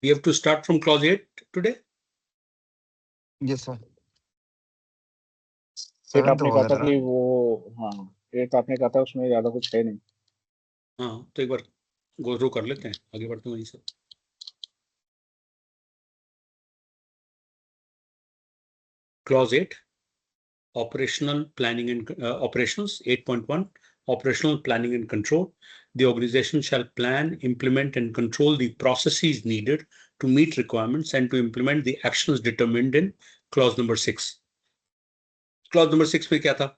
We have to start from clause 8 today. Yes, sir. Set 7th आपने हो कहा गया था था कि ना? वो हाँ एक आपने कहा था उसमें ज्यादा कुछ है नहीं. हाँ, तो एक बार गो थ्रू कर लेते हैं, आगे बढ़ते हैं वहीं से. Clause 8, operational planning and operations. 8.1, operational planning and control. The organization shall plan, implement, and control the processes needed to meet requirements and to implement the actions determined in clause number 6. Clause number 6 में क्या था?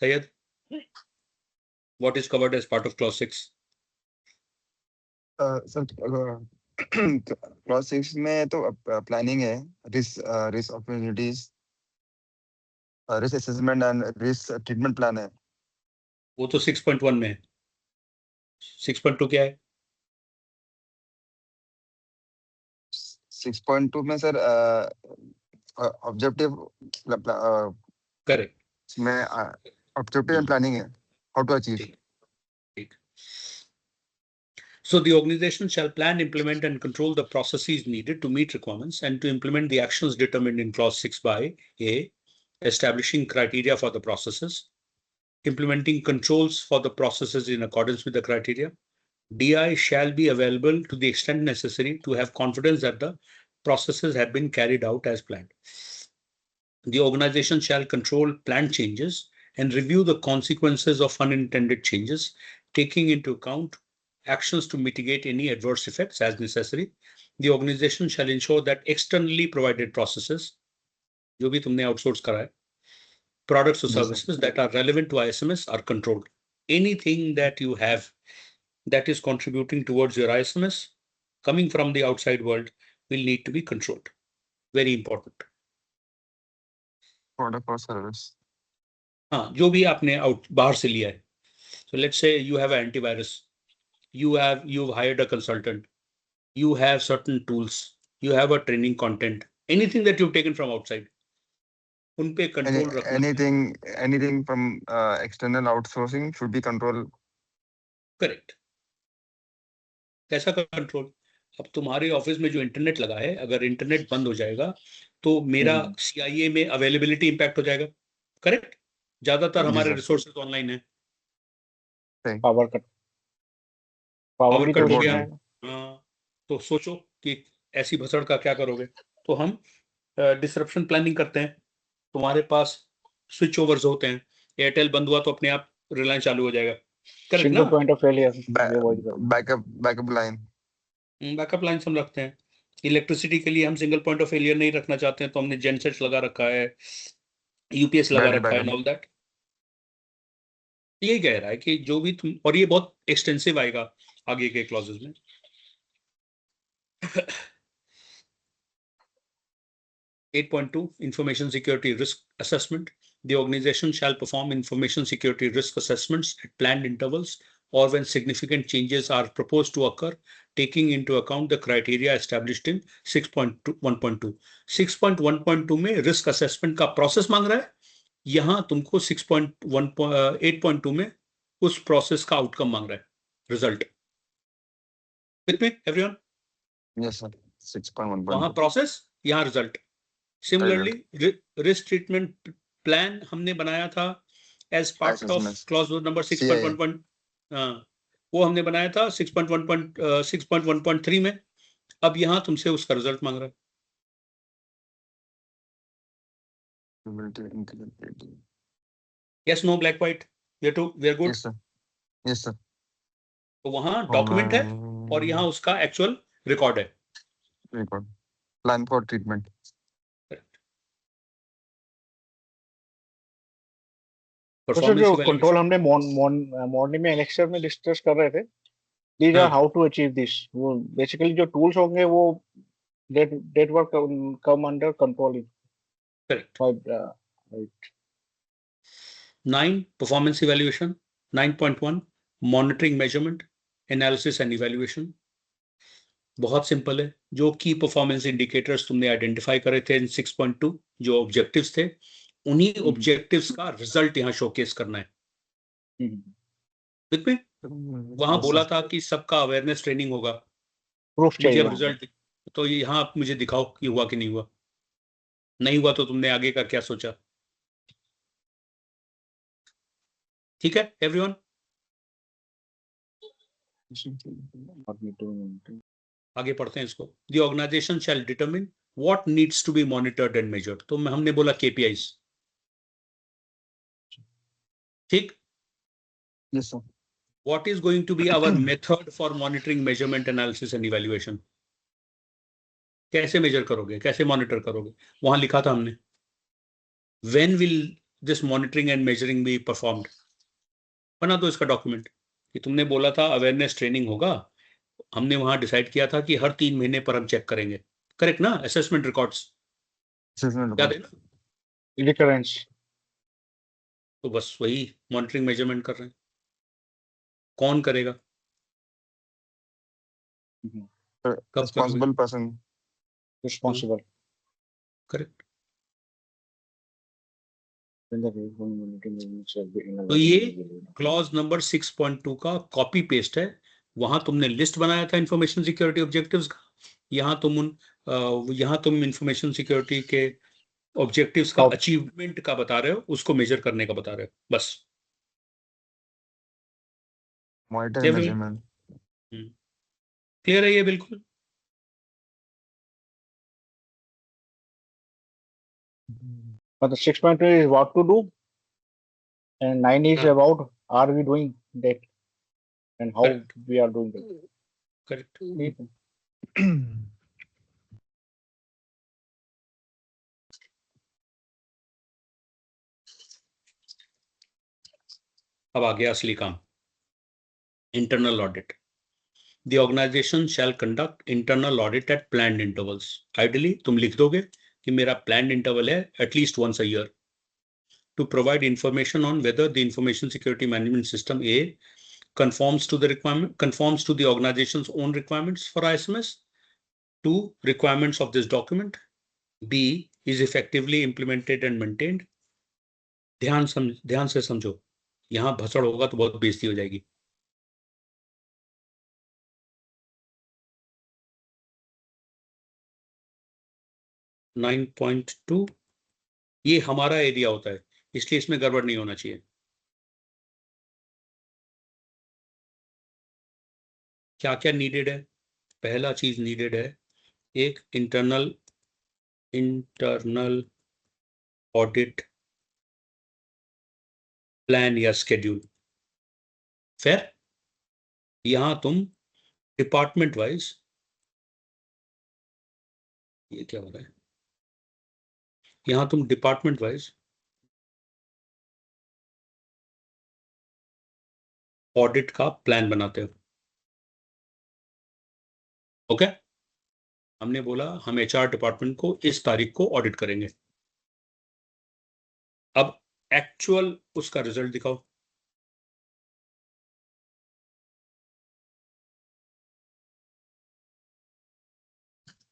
Syed, what is covered as part of clause 6? Sir class 6 में तो planning है, risk opportunities, risk assessment and risk treatment plan है. वो तो 6.1 में है. 6.2 क्या है? 6.2 में सर ऑब्जेक्टिव करेक्ट में ऑब्जेक्टिव एंड प्लानिंग है, हाउ टू अचीव. ठीक. So the organization shall plan, implement, and control the processes needed to meet requirements and to implement the actions determined in clause 6 by A, establishing criteria for the processes, implementing controls for the processes in accordance with the criteria. DI shall be available to the extent necessary to have confidence that the processes have been carried out as planned. The organization shall control planned changes and review the consequences of unintended changes, taking into account actions to mitigate any adverse effects as necessary. The organization shall ensure that externally provided processes, जो भी तुमने outsource करा है, products or services that are relevant to ISMS are controlled. Anything that you have that is contributing towards your ISMS coming from the outside world will need to be controlled. Very important. Product और service. हाँ, जो भी आपने बाहर से लिया है. So let's say you have an antivirus. You've hired a consultant. You have certain tools. You have a training content. Anything that you've taken from outside. उन पे control रखना. Anything from external outsourcing should be controlled. Correct. कैसा control? अब तुम्हारे office में जो internet लगा है, अगर इंटरनेट बंद हो जाएगा तो मेरा CIA में अवेलेबिलिटी इंपैक्ट हो जाएगा. करेक्ट. ज्यादातर हमारे रिसोर्सेज ऑनलाइन है. पावर कट हो गया. तो सोचो कि ऐसी भसड़ का क्या करोगे. तो हम डिसरप्शन प्लानिंग करते हैं. तुम्हारे पास स्विच ओवर्स होते हैं. एयरटेल बंद हुआ तो अपने आप रिलायंस चालू हो जाएगा. करेक्ट ना? Point of failure, backup line. Backup line हम रखते हैं. इलेक्ट्रिसिटी के लिए हम सिंगल पॉइंट ऑफ फेलियर नहीं रखना चाहते हैं, तो हमने जेनसेट्स लगा रखा है, यूपीएस लगा रखा है, ऑल दैट. ये कह रहा है कि जो भी तुम, और ये बहुत एक्सटेंसिव आएगा आगे के क्लॉजेस में. Information security risk assessment. The organization shall perform information security risk assessments at planned intervals or when significant changes are proposed to occur, taking into account the criteria established in 6.1.2. 6.1.2 में risk assessment का process मांग रहा है. यहाँ तुमको 8.2 में उस process का outcome मांग रहा है, result. With me, everyone? Yes, sir. 6.1. वहाँ process, यहाँ result. Similarly, risk treatment plan हमने बनाया था as part of clause number 6.1. वो हमने बनाया था 6.1.3 में. अब यहाँ तुमसे उसका रिजल्ट मांग रहा है. Yes, no, black, white. We are good. Yes, sir. Yes, sir. तो वहाँ डॉक्यूमेंट है और यहाँ उसका एक्चुअल रिकॉर्ड है. Plan for treatment. तो जो कंट्रोल हमने मॉर्निंग में एनेक्सर में डिस्कस कर रहे थे, these are how to achieve this. वो बेसिकली जो टूल्स होंगे वो that work come under control. Correct. Right. 9 performance evaluation. 9.1 monitoring, measurement, analysis and evaluation. बहुत सिंपल है. जो की परफॉर्मेंस इंडिकेटर्स तुमने आइडेंटिफाई करे थे इन 6.2 जो ऑब्जेक्टिव्स थे, उन्हीं ऑब्जेक्टिव्स का रिजल्ट यहाँ शोकेस करना है. With me? वहां बोला था कि सबका अवेयरनेस ट्रेनिंग होगा, प्रूफ मुझे चाहिए अब वहाँ पे। रिजल्ट, तो ये यहाँ आप मुझे दिखाओ कि हुआ कि नहीं हुआ। नहीं हुआ तो तुमने आगे का क्या सोचा? ठीक है एवरीवन, आगे पढ़ते हैं इसको। The organisation shall determine what needs to be monitored and measured. तो हमने बोला केपीआईज, ठीक। Yes sir. What is going to be our method for monitoring, measurement, analysis and evaluation? कैसे मेजर करोगे, कैसे मॉनिटर करोगे? वहां लिखा था हमने, when will this monitoring and measuring be performed? बना दो इसका डॉक्यूमेंट कि तुमने बोला था अवेयरनेस ट्रेनिंग होगा, हमने वहां डिसाइड किया था कि हर 3 महीने पर हम चेक करेंगे, करेक्ट ना? असेसमेंट रिकॉर्ड्स याद है ना? रिकरेंस। तो बस वही मॉनिटरिंग मेजरमेंट कर रहे हैं। कौन करेगा, कब रिस्पांसिबल पर्सन। रिस्पॉन्सिबल। करेक्ट। तो ये क्लॉज नंबर 6.2 का कॉपी पेस्ट है। वहां तुमने लिस्ट बनाया था इंफॉर्मेशन सिक्योरिटी ऑब्जेक्टिव्स का, यहाँ तुम इंफॉर्मेशन सिक्योरिटी के ऑब्जेक्टिव्स का अचीवमेंट का बता रहे हो, उसको मेजर करने का बता रहे हो, बस। मॉनिटर मेजरमेंट क्लियर है ये बिल्कुल? मतलब 6.2 is what to do and 9 is हाँ, about are we doing that and how Correct. we are doing that. Correct. ठीक है। अब आ गया असली काम, internal audit. The organization shall conduct internal audit at planned intervals. Ideally, तुम लिख दोगे कि मेरा planned interval है at least once a year, to provide information on whether the information security management system A conforms to the organization's own requirements for ISMS. 2, requirements of this document. B, is effectively implemented and maintained. ध्यान से समझो, यहां भसड़ होगा तो बहुत बेइज्जती हो जाएगी। नाइन पॉइंट टू, ये हमारा एरिया होता है, इसलिए इसमें गड़बड़ नहीं होना चाहिए। क्या क्या नीडेड है? पहला चीज नीडेड है एक इंटरनल ऑडिट प्लान या शेड्यूल। फिर यहां तुम डिपार्टमेंट वाइज, ये क्या हो रहा है, यहां तुम डिपार्टमेंट वाइज ऑडिट का प्लान बनाते हो। ओके, हमने बोला हम एचआर डिपार्टमेंट को इस तारीख को ऑडिट करेंगे। अब एक्चुअल उसका रिजल्ट दिखाओ।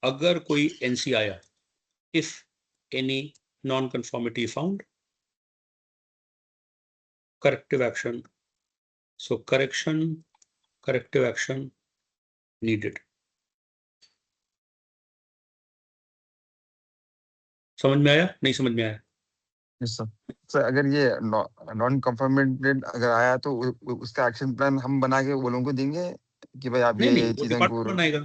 अगर कोई एनसी आया, if any non conformity found, corrective action, so corrective action needed। समझ में आया, नहीं समझ में आया? Yes sir. सर अगर ये नॉन कंफर्मेटेड अगर आया तो उसका एक्शन प्लान हम बना के वो लोगों को देंगे कि भाई आप नहीं ये वो चीजें डिपार्टमेंट बनाएगा,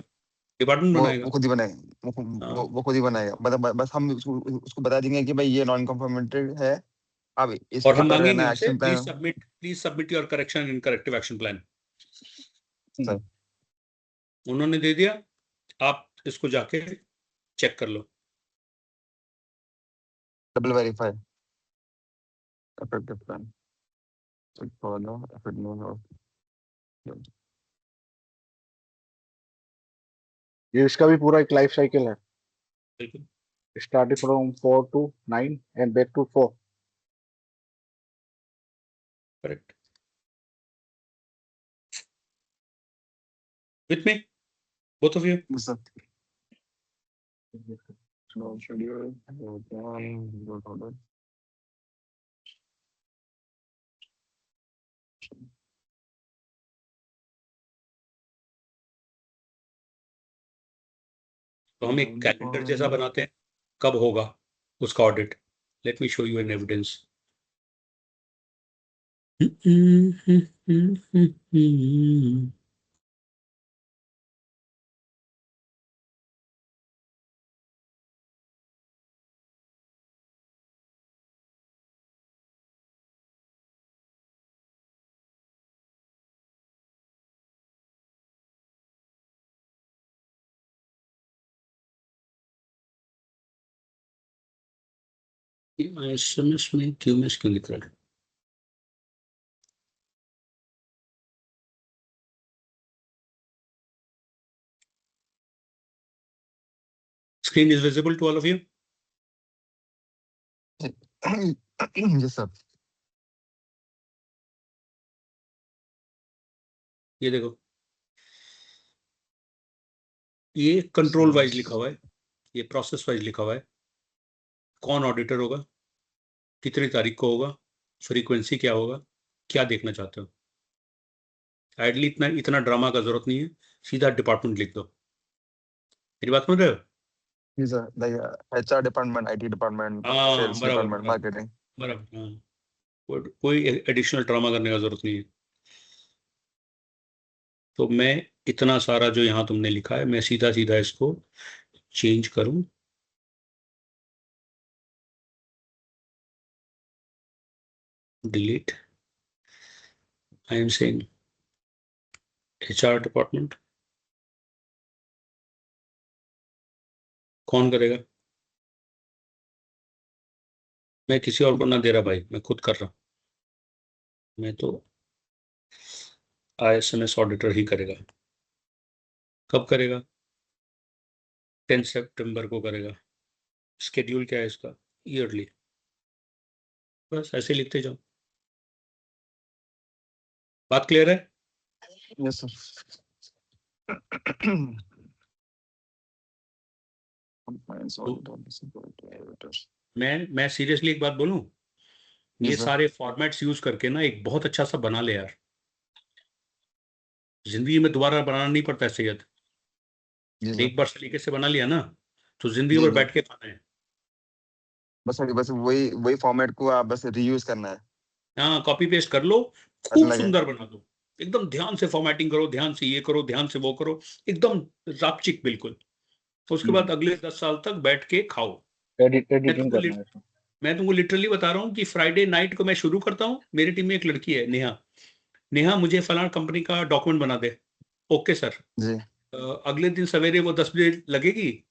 डिपार्टमेंट बनाएगा। वो खुद ही बनाएगा। हाँ। वो खुद ही बनाएगा, बस हम उसको बता देंगे कि भाई ये नॉन कंफर्मेटेड है, अब और इसके हम ऊपर है मांगेंगे ना उनसे, action plan. Please submit your correction in corrective action plan. Sir उन्होंने दे दिया, आप इसको जाके चेक कर लो। Double verify effective plan follow ये इसका भी पूरा एक लाइफ साइकिल है, बिल्कुल starting from 4 to 9 and back to 4। Correct, with me both of you. Sir. Schedule तो हम एक कैलेंडर जैसा बनाते हैं, कब होगा उसका audit. Let me show you an evidence. SMS में QMS क्यों लिख रहा है? Screen is visible to all of you? Yes, sir. ये देखो, ये कंट्रोल वाइज लिखा हुआ है, ये प्रोसेस वाइज लिखा हुआ है. कौन ऑडिटर होगा, कितनी तारीख को होगा, फ्रीक्वेंसी क्या होगा, क्या देखना चाहते हो. आइडली इतना ड्रामा का जरूरत नहीं है, सीधा डिपार्टमेंट लिख दो. मेरी बात सुन रहे हो? Yes, sir. Like HR department, IT department, हाँ, sales बराबर department, बराबर marketing. बराबर. हाँ, कोई एडिशनल ड्रामा करने का जरूरत नहीं है. तो मैं इतना सारा जो यहाँ तुमने लिखा है, मैं सीधा सीधा इसको चेंज करूं. Delete. I am saying HR department. कौन करेगा? मैं किसी और को ना दे रहा भाई, मैं खुद कर रहा हूं. मैं तो ISMS ऑडिटर ही करेगा. कब करेगा? 10 सितंबर को करेगा. स्केड्यूल क्या है इसका? ईयरली. बस ऐसे लिखते जाओ. बात क्लियर है? Yes, sir. Compliance auditor, security auditor. मैं सीरियसली एक बात बोलूं, ये Yes, sir. सारे फॉर्मेट्स यूज करके ना एक बहुत अच्छा सा बना ले यार. जिंदगी में दोबारा बनाना नहीं पड़ता है सैयद. जी सर. एक बार सलीके से बना लिया ना, तो जिंदगी जी भर जी. बैठ के खाना है. बस वही फॉर्मेट को आप बस रीयूज करना है. हाँ, कॉपी पेस्ट कर लो, खूब अलग है. सुंदर बना दो. एकदम ध्यान से फॉर्मेटिंग करो, ध्यान से ये करो, ध्यान से वो करो, एकदम रापचिक बिल्कुल. तो उसके बाद अगले 10 साल तक बैठ के खाओ. मैं एडिटिंग तुमको करना है इसमें. मैं तुमको लिटरली बता रहा हूँ कि फ्राइडे नाइट को मैं शुरू करता हूँ. मेरी टीम में एक लड़की है, नेहा. नेहा, मुझे फलाना कंपनी का डॉक्यूमेंट बना दे. Okay sir. जी अगले दिन सवेरे वो 10 बजे लगेगी,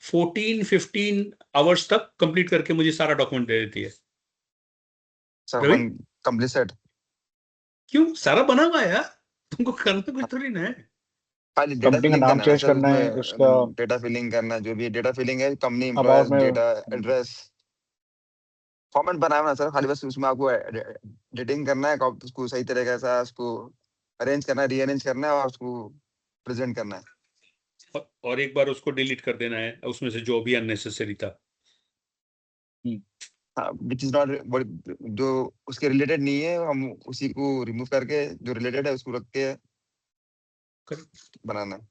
14-15 आवर्स तक कंप्लीट करके मुझे सारा डॉक्यूमेंट दे देती है. Sir. Ravi, one complete set. क्यों? सारा बना हुआ है यार, तुमको करना कुछ थोड़ी ना है. खाली डेटा कंपनी का फिलिंग नाम करना है ना चेंज सर. करना है, उसका उसमें डेटा फिलिंग करना है, जो भी डेटा फिलिंग है, कंपनी अबाउट एम्प्लॉयर्स में. डेटा एड्रेस फॉर्मेट बनाना है सर. खाली बस उसमें आपको एडिटिंग करना है, उसको सही तरीके से उसको अरेंज करना है, रीअरेंज करना है और उसको प्रेजेंट करना है. और एक बार उसको डिलीट कर देना है उसमें से जो भी अननेसेसरी था. विच इज नॉट, जो उसके रिलेटेड नहीं है हम उसी को रिमूव करके जो रिलेटेड है उसको रख के बनाना है.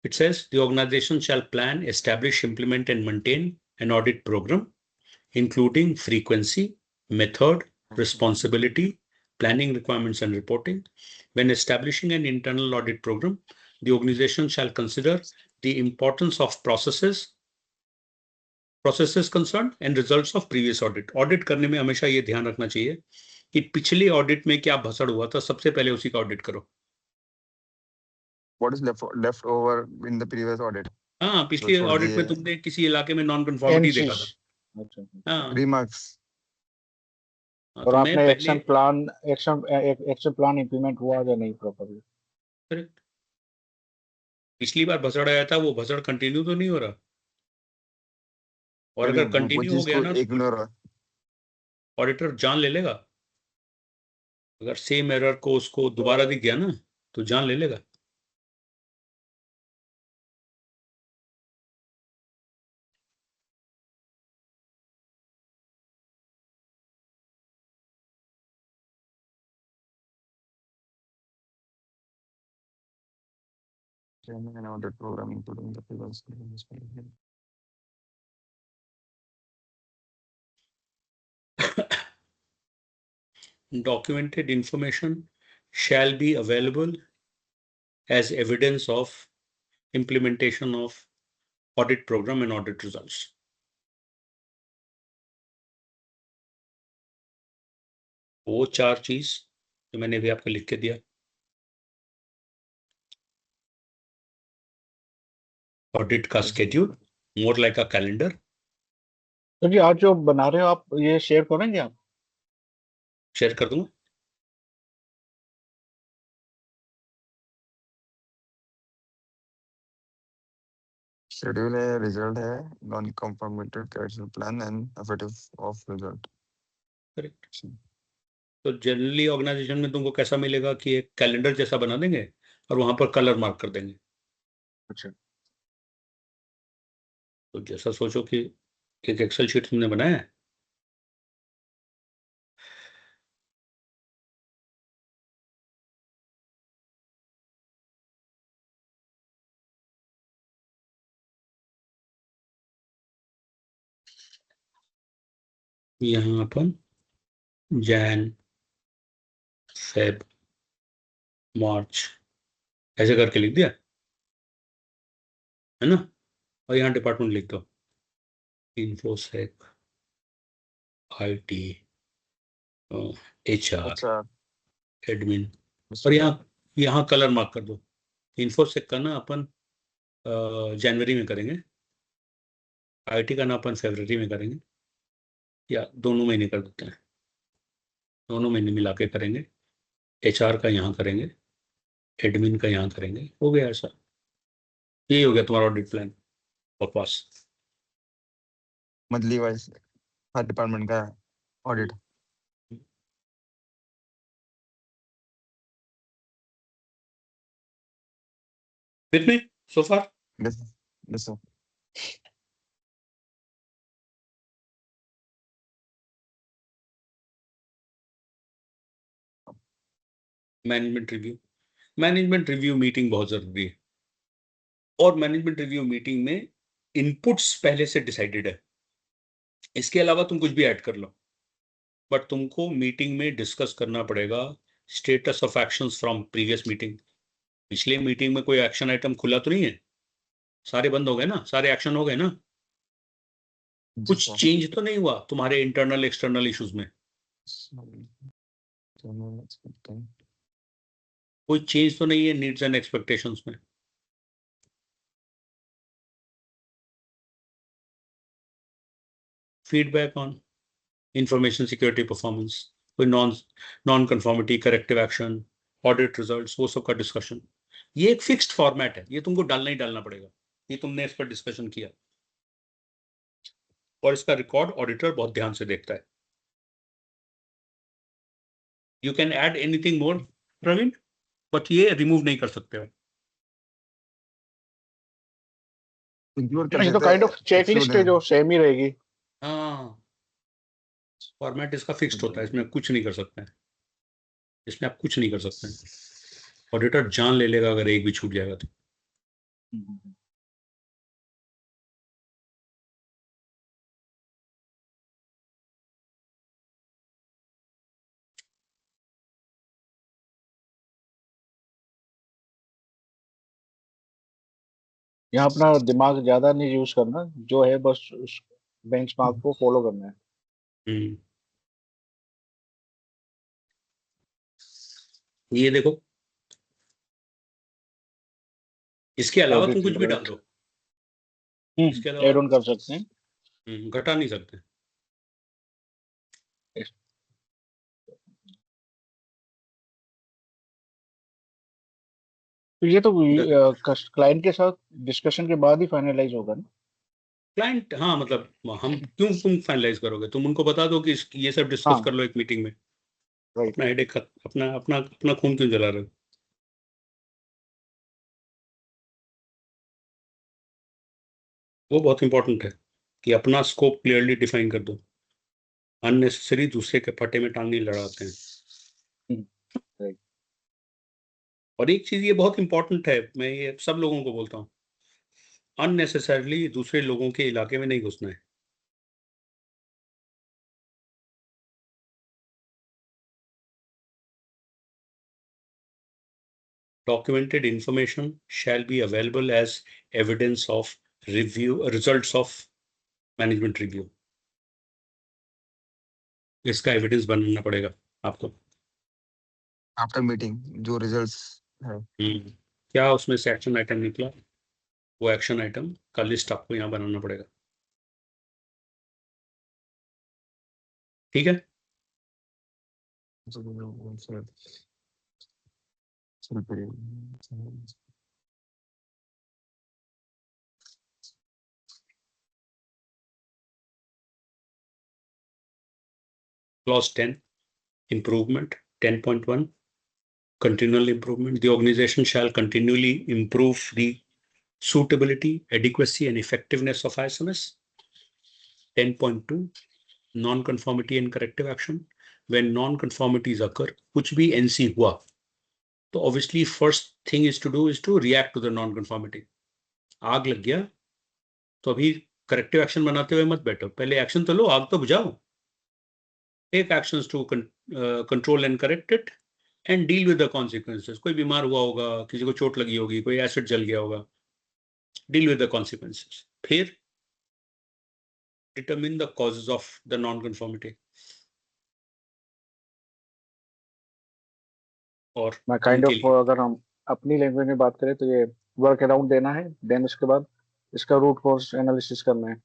It says the organization shall plan, establish, implement, and maintain an audit program, including frequency, method, responsibility, planning requirements, and reporting. When establishing an internal audit program, the organization shall consider the importance of processes concerned and results of previous audit. Audit करने में हमेशा ये ध्यान रखना चाहिए कि पिछले audit में क्या भसड़ हुआ था, सबसे पहले उसी का ऑडिट करो. What is left over in the previous audit? हाँ, तो पिछले छोड़ ऑडिट में दिए तुमने किसी इलाके में नॉन कन्फॉर्मिटी देखा था. अच्छा. हाँ, रिमार्क्स. और तो मैं आपने पहले एक्शन प्लान इंप्लीमेंट हुआ या नहीं प्रॉपर्ली. करेक्ट. पिछली बार भसड़ आया था, वो भसड़ कंटिन्यू तो नहीं हो रहा. और अभी अगर वो कंटिन्यू हो चीज गया को ना, इग्नोर. ऑडिटर जान ले लेगा. अगर सेम एरर को उसको दोबारा दिख गया ना, तो जान ले लेगा. Training and audit program including the previous. Documented information shall be available as evidence of implementation of audit program and audit results. वो 4 चीज जो मैंने भी आपको लिख के दिया. Audit का schedule, more like a calendar. तो जी आज जो बना रहे हो आप ये शेयर करेंगे आप? शेयर कर दूंगा. Schedule है, result है, non-conformity cancel plan and effective of result. Correct. तो जनरली ऑर्गेनाइजेशन में तुमको कैसा मिलेगा कि एक कैलेंडर जैसा बना देंगे और वहां पर कलर मार्क कर देंगे. अच्छा. तो जैसा सोचो कि एक एक्सेल शीट तुमने बनाया है, यहाँ अपन जैन, फेब, मार्च ऐसे करके लिख दिया है ना, और यहाँ डिपार्टमेंट लिख दो, इन्फोसेक, IT, HR, अच्छा. एडमिन, और यहाँ कलर मार्क कर दो. इन्फोसेक का ना अपन जनवरी में करेंगे, IT का ना अपन फरवरी में करेंगे, या दोनों महीने कर देते हैं, दोनों महीने मिला के करेंगे. HR का यहाँ करेंगे, एडमिन का यहाँ करेंगे. हो गया ऐसा. यही हो गया तुम्हारा ऑडिट प्लान. बकवास. मंथली वाइज हर डिपार्टमेंट का audit. With me so far? Yes, yes sir. Management review meeting बहुत जरूरी है, और मैनेजमेंट रिव्यू मीटिंग में इनपुट्स पहले से डिसाइडेड है. इसके अलावा तुम कुछ भी ऐड कर लो, बट तुमको मीटिंग में डिस्कस करना पड़ेगा status of actions from previous meeting. पिछले मीटिंग में कोई एक्शन आइटम खुला तो नहीं है? सारे बंद हो गए ना, सारे एक्शन हो गए ना, कुछ चेंज तो नहीं हुआ तुम्हारे इंटरनल एक्सटर्नल इश्यूज में? कोई चेंज तो नहीं है नीड्स एंड एक्सपेक्टेशंस में? Feedback on information security performance, कोई non conformity, corrective action, audit results, वो सब का डिस्कशन. ये एक फिक्स्ड फॉर्मेट है, ये तुमको डालना ही डालना पड़ेगा. ये तुमने इस पर डिस्कशन किया, और इसका रिकॉर्ड ऑडिटर बहुत ध्यान से देखता है. You can add anything more Praveen, but ये रिमूव नहीं कर सकते हो. ये तो काइंड ऑफ चेकलिस्ट है जो सेम ही रहेगी. हाँ, फॉर्मेट इसका फिक्स्ड होता है, इसमें कुछ नहीं कर सकते हैं, इसमें आप कुछ नहीं कर सकते हैं. ऑडिटर जान ले लेगा अगर एक भी छूट जाएगा तो. यहाँ अपना दिमाग ज्यादा नहीं यूज करना, जो है बस उस बेंचमार्क को फॉलो करना है. ये देखो, इसके अलावा तुम कुछ भी डाल दो, इसके अलावा ऐड ऑन कर सकते हैं, घटा नहीं सकते. तो ये तो क्लाइंट के साथ डिस्कशन के बाद ही फाइनलाइज होगा ना? क्लाइंट, हाँ, मतलब हम क्यों तुम फाइनलाइज करोगे? तुम उनको बता दो कि ये सब डिस्कस कर लो एक मीटिंग में. अपना हेडेक, अपना खून क्यों जला रहे हो? वो बहुत इंपॉर्टेंट है कि अपना स्कोप क्लियरली डिफाइन कर दो. अननेसेसरी दूसरे के फटे में टांग नहीं लड़ाते हैं. और एक चीज ये बहुत इंपॉर्टेंट है, मैं ये सब लोगों को बोलता हूँ, अननेसेसरली दूसरे लोगों के इलाके में नहीं घुसना है। Documented information shall be available as evidence of review, results of management review. इसका एविडेंस बनाना पड़ेगा आपको आफ्टर मीटिंग जो रिजल्ट्स है। क्या उसमें से एक्शन आइटम निकला, वो एक्शन आइटम का लिस्ट आपको यहाँ बनाना पड़ेगा। ठीक है, clause 10 improvement 10.1 continual improvement. The organization shall continually improve the suitability, adequacy and effectiveness of ISMS. 10.2 non-conformity and corrective action. When non-conformities occur, कुछ भी NC हुआ तो obviously first thing is to react to the non-conformity. आग लग गया तो अभी corrective action बनाते हुए मत बैठो, पहले action तो लो, आग तो बुझाओ। Take actions to control and correct it and deal with the consequences. कोई बीमार हुआ होगा, किसी को चोट लगी होगी, कोई एसिड जल गया होगा, deal with the consequences. फिर determine the causes of the non-conformity. और मैं काइंड ऑफ अगर हम अपनी लैंग्वेज में बात करें तो ये वर्क अराउंड देना है, देन उसके बाद इसका रूट कॉज एनालिसिस करना है,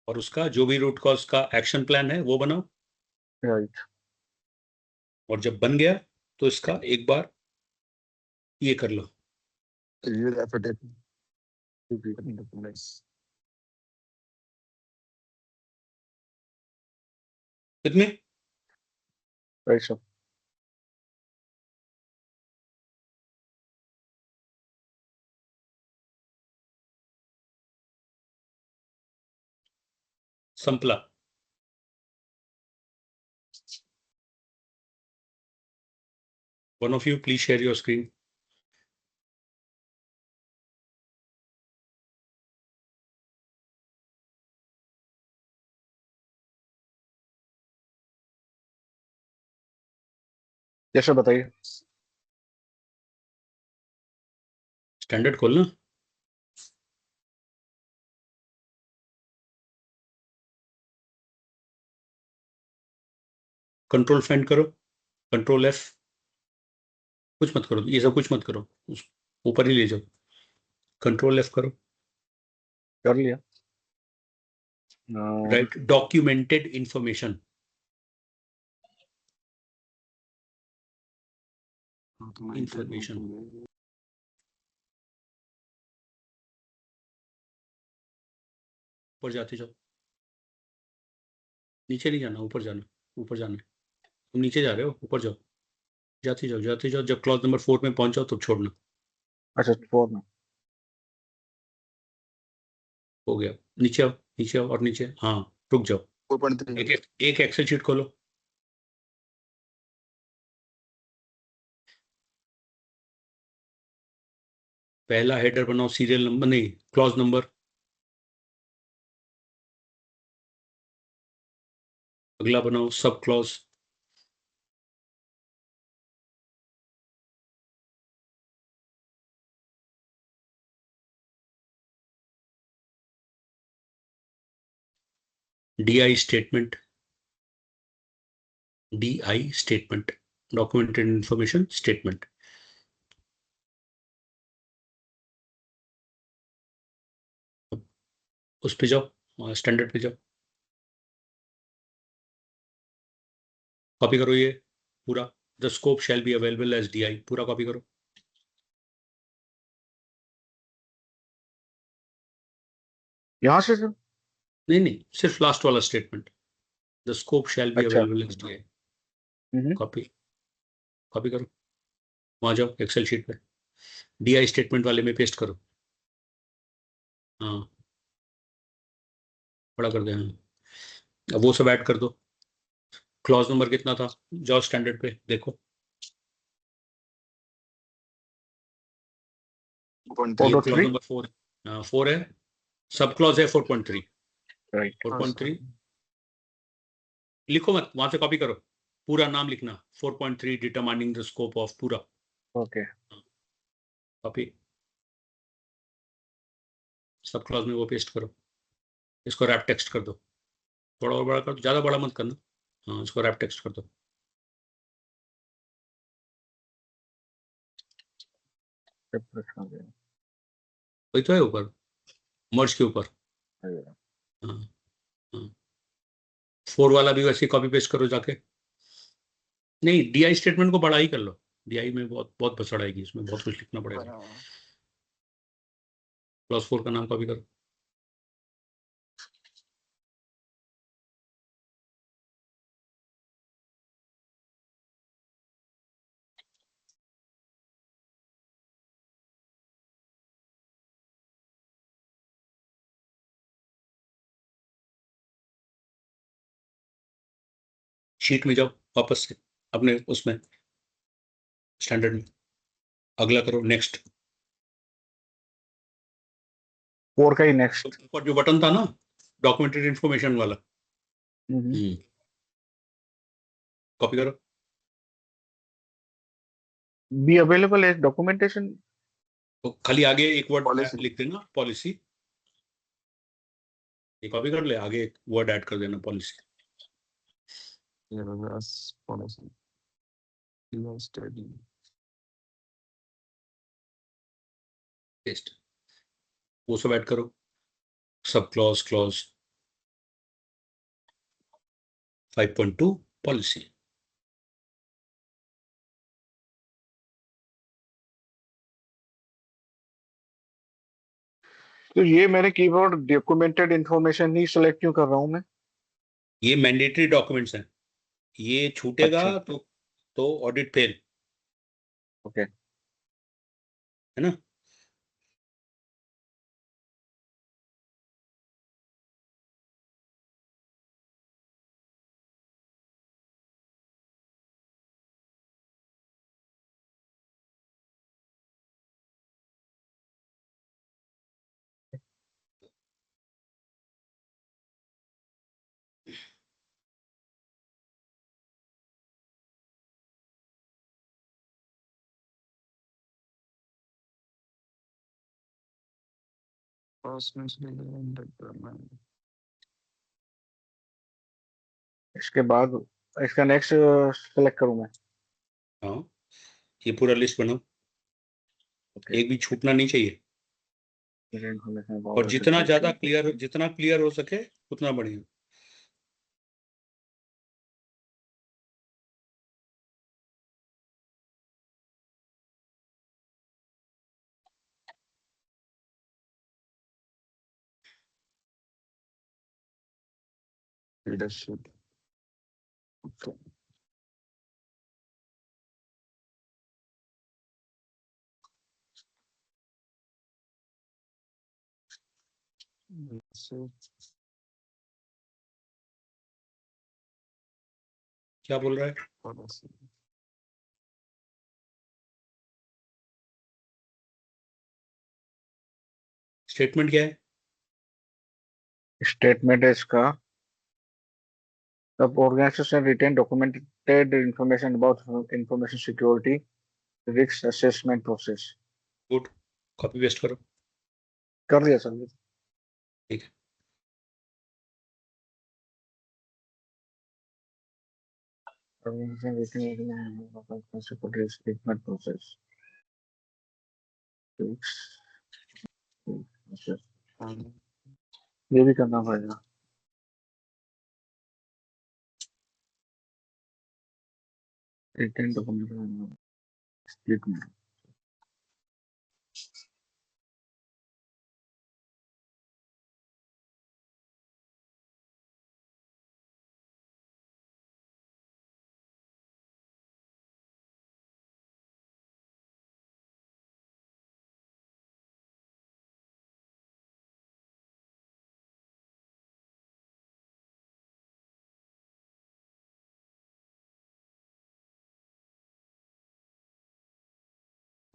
और उसका जो भी रूट कॉज का एक्शन प्लान है वो बनाओ। राइट। और जब बन गया तो इसका एक बार ये कर लो, कितने राइट सर। संपला। One of you please share your screen. जैसे बताइए। स्टैंडर्ड खोलना, कंट्रोल फाइंड करो, कंट्रोल F, कुछ मत करो, ये सब कुछ मत करो, ऊपर ही ले जाओ, कंट्रोल F करो। कर लिया। राइट, डॉक्यूमेंटेड इंफॉर्मेशन, इंफॉर्मेशन ऊपर जाते जाओ, नीचे नहीं जाना, ऊपर जाना, ऊपर जाना है। तुम नीचे जा रहे हो, ऊपर जाओ, जाते जाओ जाते जाओ, जब क्लॉज नंबर 4 में पहुंच जाओ तो छोड़ना। अच्छा 4 में हो गया, नीचे आओ, नीचे आओ और नीचे, हाँ रुक जाओ, 4.3 एक एक्सेल शीट खोलो, पहला हेडर बनाओ, सीरियल नंबर नहीं, क्लॉज नंबर, अगला बनाओ sub clause, DI statement, DI statement, documented information statement. उस पे जाओ, स्टैंडर्ड पे जाओ, कॉपी करो ये पूरा, the scope shall be available as DI, पूरा कॉपी करो। यहाँ से सर? नहीं, सिर्फ लास्ट वाला statement, the scope shall be अच्छा। Available as DI, copy copy करो, वहां जाओ एक्सेल शीट पे, DI स्टेटमेंट वाले में पेस्ट करो, हाँ बड़ा कर दे, हाँ अब वो सब ऐड कर दो। क्लॉज नंबर कितना था, जाओ स्टैंडर्ड पे देखो, क्लॉज नंबर 4 4 है, सब क्लॉज है 4.3 राइट 4.3 लिखो मत, वहां से कॉपी करो, पूरा नाम लिखना 4.3 डिटरमाइनिंग द स्कोप ऑफ पूरा ओके कॉपी, सब क्लॉज में वो पेस्ट करो, इसको रैप टेक्स्ट कर दो, थोड़ा और बड़ा कर दो, ज्यादा बड़ा मत करना, हाँ इसको रैप टेक्स्ट कर दो। वही तो है ऊपर, मर्ज के ऊपर, हाँ हाँ 4 वाला भी वैसे कॉपी पेस्ट करो जाके, नहीं डीआई स्टेटमेंट को बड़ा ही कर लो, डीआई में बहुत बहुत भसड़ आएगी, इसमें बहुत कुछ लिखना पड़ेगा। क्लॉज 4 का नाम कॉपी करो, शीट में जाओ वापस से अपने उसमें स्टैंडर्ड में, अगला करो नेक्स्ट, 4 का ही नेक्स्ट ऊपर जो बटन था ना डॉक्यूमेंटेड इंफॉर्मेशन वाला, कॉपी करो, बी अवेलेबल एज डॉक्यूमेंटेशन, तो खाली आगे एक वर्ड Policy. लिख देना पॉलिसी, ये कॉपी कर ले, आगे एक वर्ड ऐड कर देना पॉलिसी, policy. Study. पेस्ट, वो सब ऐड करो, सब क्लॉज क्लॉज 5.2 पॉलिसी, तो ये मैंने कीवर्ड डॉक्यूमेंटेड इंफॉर्मेशन ही सिलेक्ट क्यों कर रहा हूँ मैं? ये मैंडेटरी डॉक्यूमेंट्स हैं, ये छूटेगा अच्छा। तो ऑडिट फेल, ओके है ना। इसके बाद इसका नेक्स्ट सेलेक्ट करूँ मैं? हाँ ये पूरा लिस्ट बनाओ, एक भी छूटना नहीं चाहिए, और जितना ज्यादा क्लियर, जितना क्लियर हो सके उतना बढ़िया। Leadership. Okay. So, क्या बोल रहा है, policy. स्टेटमेंट क्या है, स्टेटमेंट है इसका, the organization retain documented information about information security risk assessment process. Good, copy paste करो, कर दिया सर। ठीक है, Organization retain security statement process. ये भी करना पड़ेगा। Retain documented statement.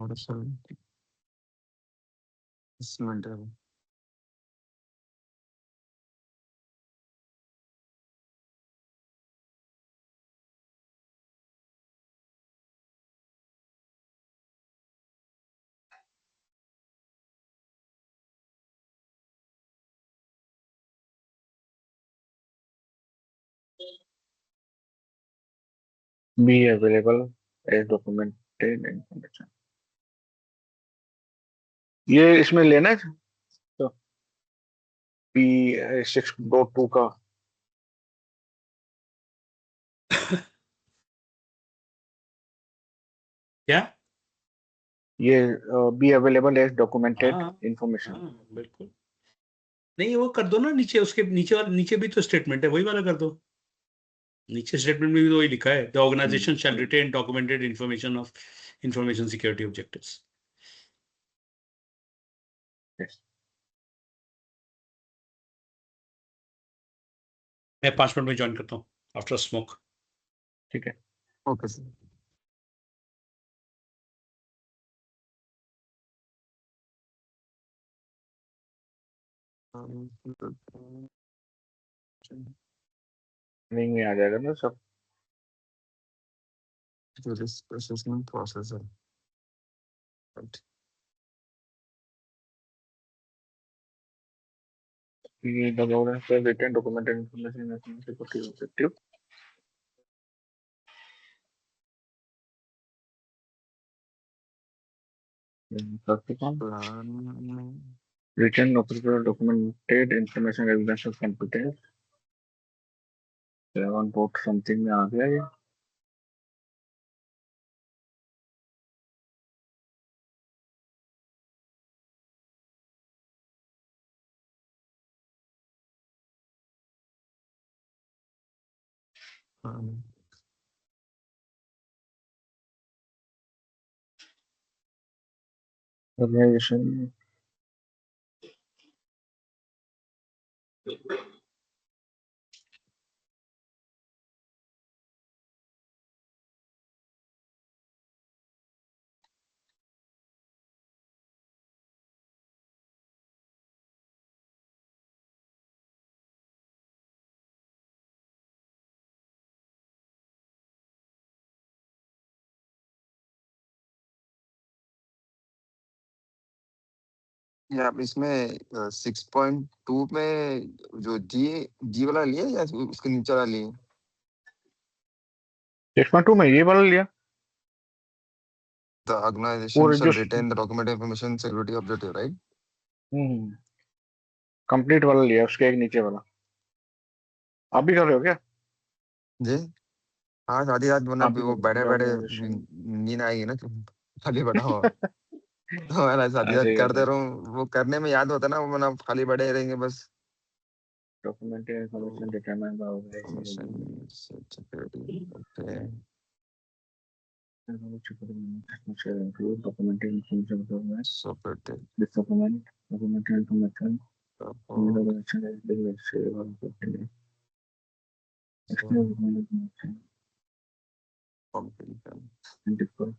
Policy. Assessment है। Be available as documented information. ये इसमें लेना है तो P6.2 का क्या? ये be available as documented हाँ information. हाँ बिल्कुल। नहीं वो कर दो ना, नीचे उसके नीचे भी तो स्टेटमेंट है, वही वाला कर दो। नीचे स्टेटमेंट में भी तो वही लिखा है, the organisation shall retain documented information of information security objectives. Yes. मैं 5 मिनट में ज्वाइन करता हूँ आफ्टर स्मोक। ठीक है। Okay sir. नहीं में आ जाएगा ना सब। रिस्क असेसमेंट प्रोसेस है। The governance has written documented information in security objective. Plan Written operational documented information evidence of competence. 7 something में आ गया ये। Organization या आप इसमें 6.2 में जो जी वाला लिया या उसके नीचे वाला लिए? 6.2 में ये वाला लिया। The organization और shall जो retain the document information security objective, right? Complete वाला लिया, उसके एक नीचे वाला। आप भी कर रहे हो क्या? जी हाँ, शादी रात वरना आप भी वो कर बैठे रहे हो बैठे organization। नींद आएगी ना, खाली बैठा हुआ तो मैं शादी ऐसे रात ही करते रहूं, वो करने में याद होता ना, वो वरना खाली बैठे रहेंगे बस। documented information determined by Information organization security, okay. shall include documented information of government. So pretty. This documented information in the organization is being shared or protected. External information and differ.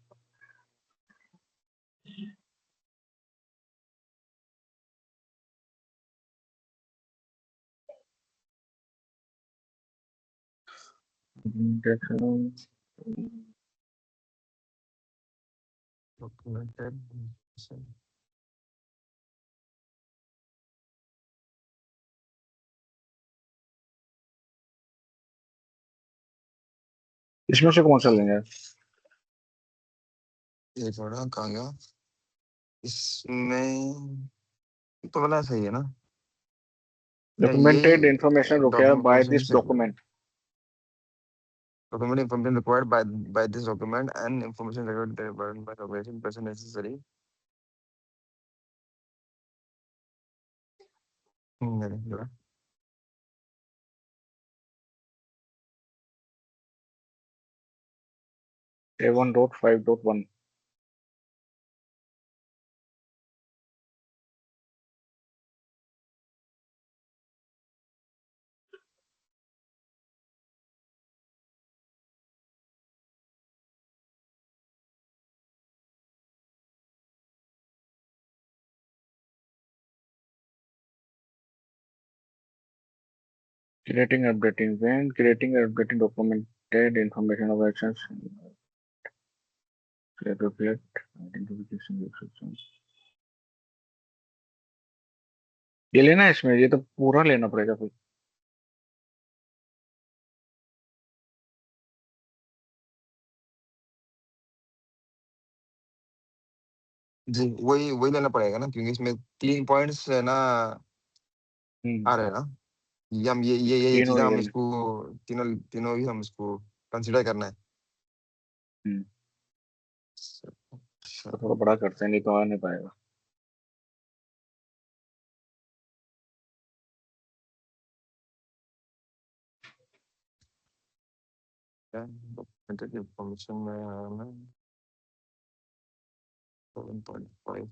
Documentation Documented. इसमें से कौन सा लेंगे? ये थोड़ा कहाँ गया इसमें, तो वाला सही है ना? या Documented ये information required by documentation this document. document information required by this document and information required by the organization person necessary. नहीं, A1.5.1 Creating, updating. When creating or updating documented information of actions, reflect identification restrictions. ये लेना है इसमें, ये तो पूरा लेना पड़ेगा फिर। जी वही वही लेना पड़ेगा ना, क्योंकि इसमें 3 पॉइंट्स है ना आ रहे हैं ना। ये हम ये तीनों चीजें ही हम है। इसको तीनों तीनों ही हम इसको कंसीडर करना है। तो थोड़ा बड़ा करते हैं, नहीं तो आ नहीं पाएगा। डॉक्यूमेंटेड इंफॉर्मेशन में आना 7.5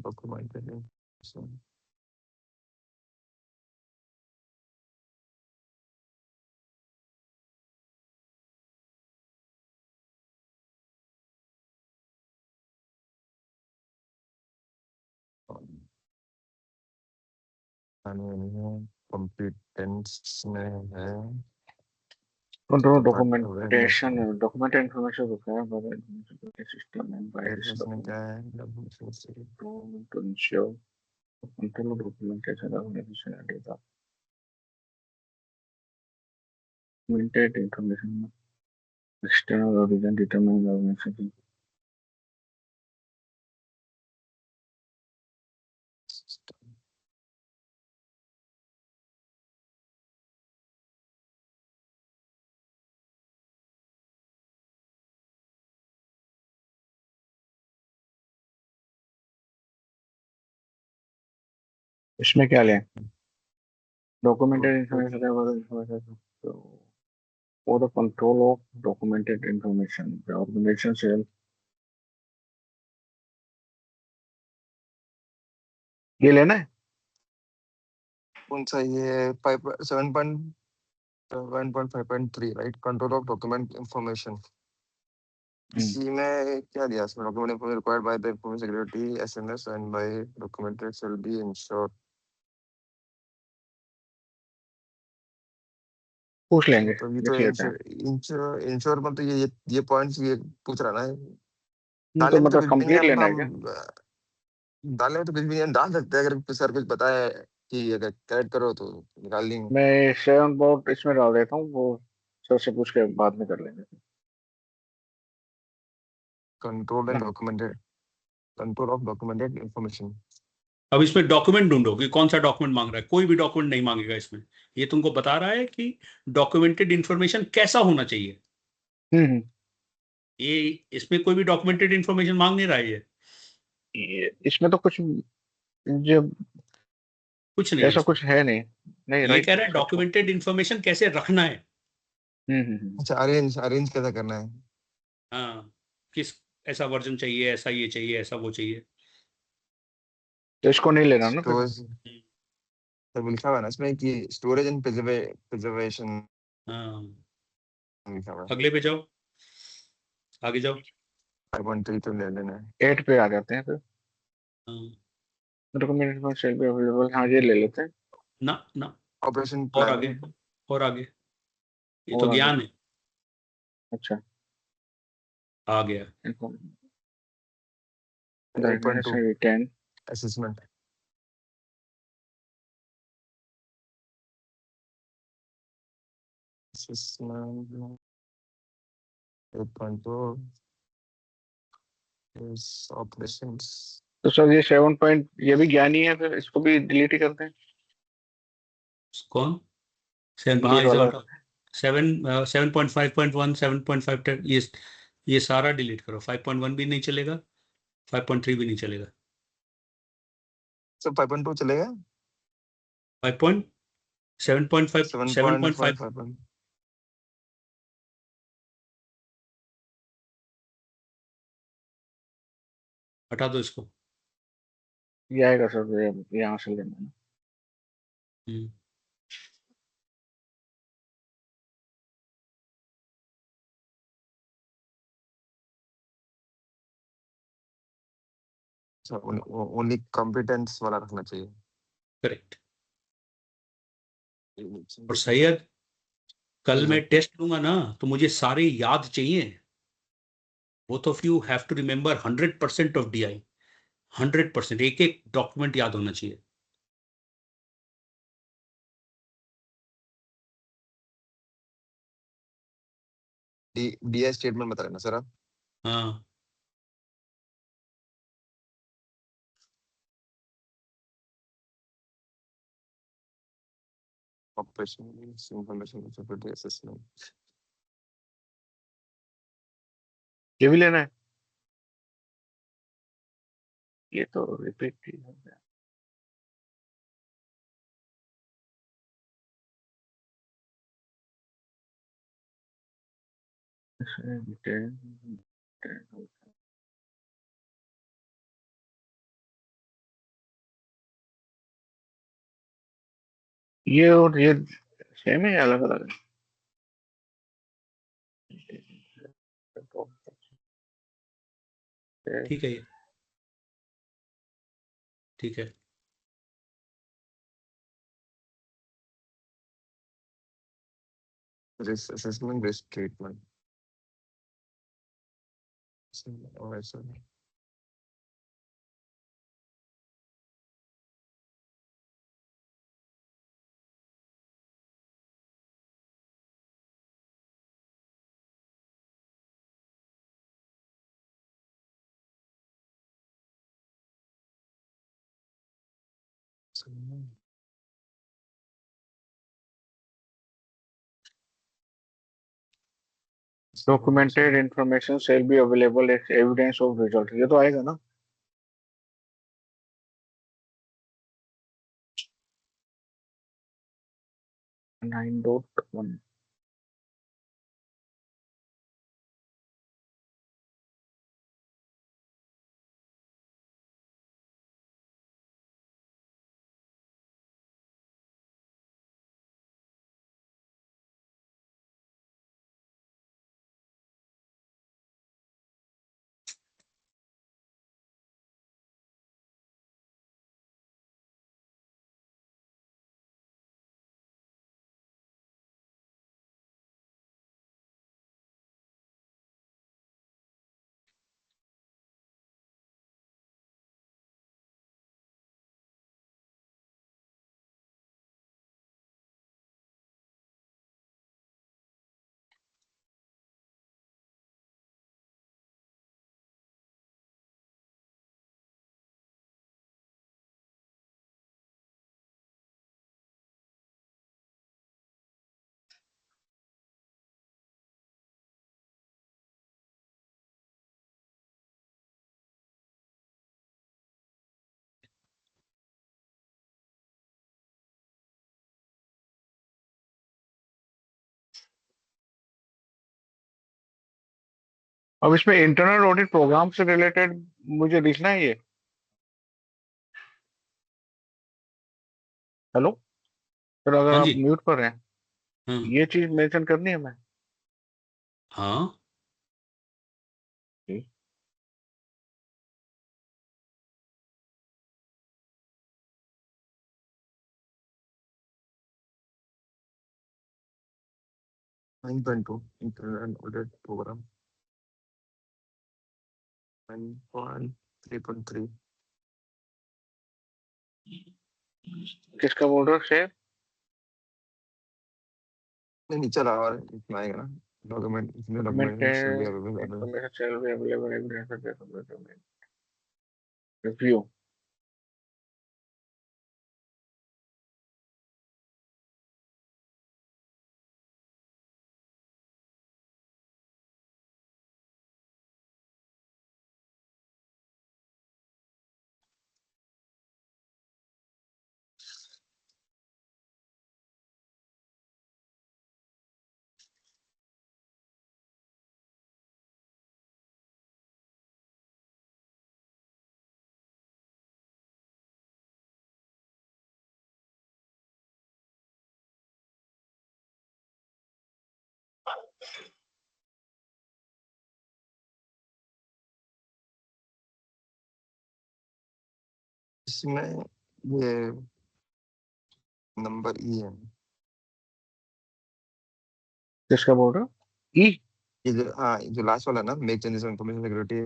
डॉक्यूमेंटेड इंफॉर्मेशन कंप्लीटेंस में है कंट्रोल तो अवेयरनेस डॉक्यूमेंटेशन, डॉक्यूमेंट इन्फॉर्मेशन होता है पर सिस्टम एंड बाइस में क्या है to ensure control documentation of necessary data. Documented information, external origin determine organization. इसमें क्या लें? Documented information so for the control of documented information, the organization shall ये लेना है? कौन सा ये 7.5.3 right, control of document information. इसी में क्या दिया इसमें, document information required by the information security SNS and by documented shall be ensured. पूछ लेंगे, तो ये देख तो लेते हैं। इंश्योर में तो ये पॉइंट्स ये पूछ रहा ना, तो डालने में तो मतलब कुछ भी नहीं कंप्लीट है, लेना है क्या? डालने में तो कुछ भी नहीं है, डाल सकते हैं अगर सर कुछ बताए कि अगर करेक्ट करो तो निकाल देंगे। मैं 7 बोर्ड इसमें डाल देता हूँ, वो सर से पूछ के बाद में कर लेंगे। Control and documented, control of documented information. अब इसमें डॉक्यूमेंट ढूंढो कि कौन सा डॉक्यूमेंट मांग रहा है। कोई भी डॉक्यूमेंट नहीं मांगेगा इसमें। ये तुमको बता रहा है कि डॉक्यूमेंटेड इंफॉर्मेशन कैसा होना चाहिए। ये इसमें कोई भी डॉक्यूमेंटेड इंफॉर्मेशन मांग नहीं रहा है। इसमें तो कुछ जब कुछ नहीं है ऐसा इसमें। कुछ है नहीं। नहीं, ये राइट, कह रहा है डॉक्यूमेंटेड इंफॉर्मेशन कैसे रखना है। अच्छा, अरेंज कैसा करना है। हाँ, किस ऐसा वर्जन चाहिए, ऐसा ये चाहिए, ऐसा वो चाहिए। तो इसको नहीं लेना ना फिर। स्टोरेज तो लिखा हुआ है ना इसमें कि स्टोरेज एंड प्रिजर्वेशन हाँ, लिखा हुआ है। अगले पे जाओ, आगे जाओ। 5.3 तो ले लेना है। 8 पे आ जाते हैं फिर। हाँ, डॉक्यूमेंट शेल बी अवेलेबल, हाँ ये ले लेते हैं। ना ना, ऑपरेशन और प्लान आगे, और आगे। ये तो और आगे, ज्ञान है। अच्छा, आ गया। 8.2 10 असेसमेंट। असेसमेंट 8.2 इस ऑपरेशंस। तो सर ये 7 पॉइंट ये भी ज्ञानी है, फिर इसको भी डिलीट ही करते हैं। कौन? सेवन, ये हाँ, इसे वाला हटाओ। 7.5.1, 7.5, ये सारा डिलीट करो। 5.1 भी नहीं चलेगा, 5.3 भी नहीं चलेगा। सब 5.2 चलेगा। 7.5 7.5 हटा दो इसको। ये आएगा सर, ये यहाँ से लेना है। हम्म, ओनली कॉम्पिटेंस वाला रखना चाहिए। करेक्ट। और सैयद, कल मैं टेस्ट लूंगा ना, तो मुझे सारे याद चाहिए। Both of you have to remember 100% ऑफ DI। 100%, एक एक डॉक्यूमेंट याद होना चाहिए। डीआई स्टेटमेंट बता रहे ना सर आप? हाँ, ऑपरेशन इंफॉर्मेशन सिक्योरिटी असेसमेंट। ये भी लेना है, ये तो रिपीट ही हो गया। ये और ये सेम है, अलग अलग है? ठीक है, ये ठीक है। Risk assessment, risk treatment. और ऐसा documented information shall be available as evidence of result, ये तो आएगा ना? 9.1। अब इसमें इंटरनल ऑडिट प्रोग्राम से रिलेटेड मुझे लिखना है ये। हेलो सर, अगर हाँ आप जी। म्यूट पर हैं, हाँ ये चीज मेंशन करनी है मैं? हाँ। 9.2 इंटरनल ऑडिट प्रोग्राम। 9.3.3 किसका बोल रहे हो शेर? नहीं नीचे रहा और इतना आएगा ना। Document document should be available। Information shall be available evidence review. इसमें ये नंबर ई है, किसका बोल रहा ई? ये जो हाँ जो लास्ट वाला ना, make changes information security,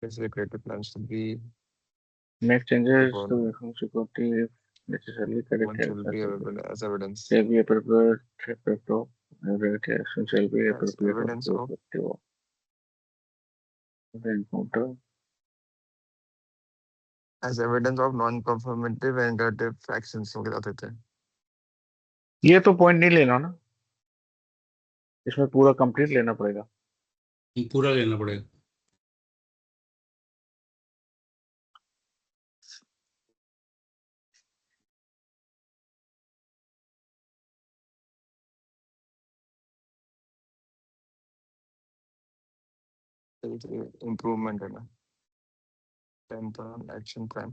creative plans to be make changes upon to security necessarily correct will be available as evidence shall be appropriate effect of regulatory action shall be as appropriate evidence of effective of the encounter. as evidence of non-conformative and negative actions हो गया देते हैं। ये तो point नहीं लेना ना, इसमें पूरा कंप्लीट लेना पड़ेगा। पूरा लेना पड़ेगा। इम्प्रूवमेंट है ना, 10th action plan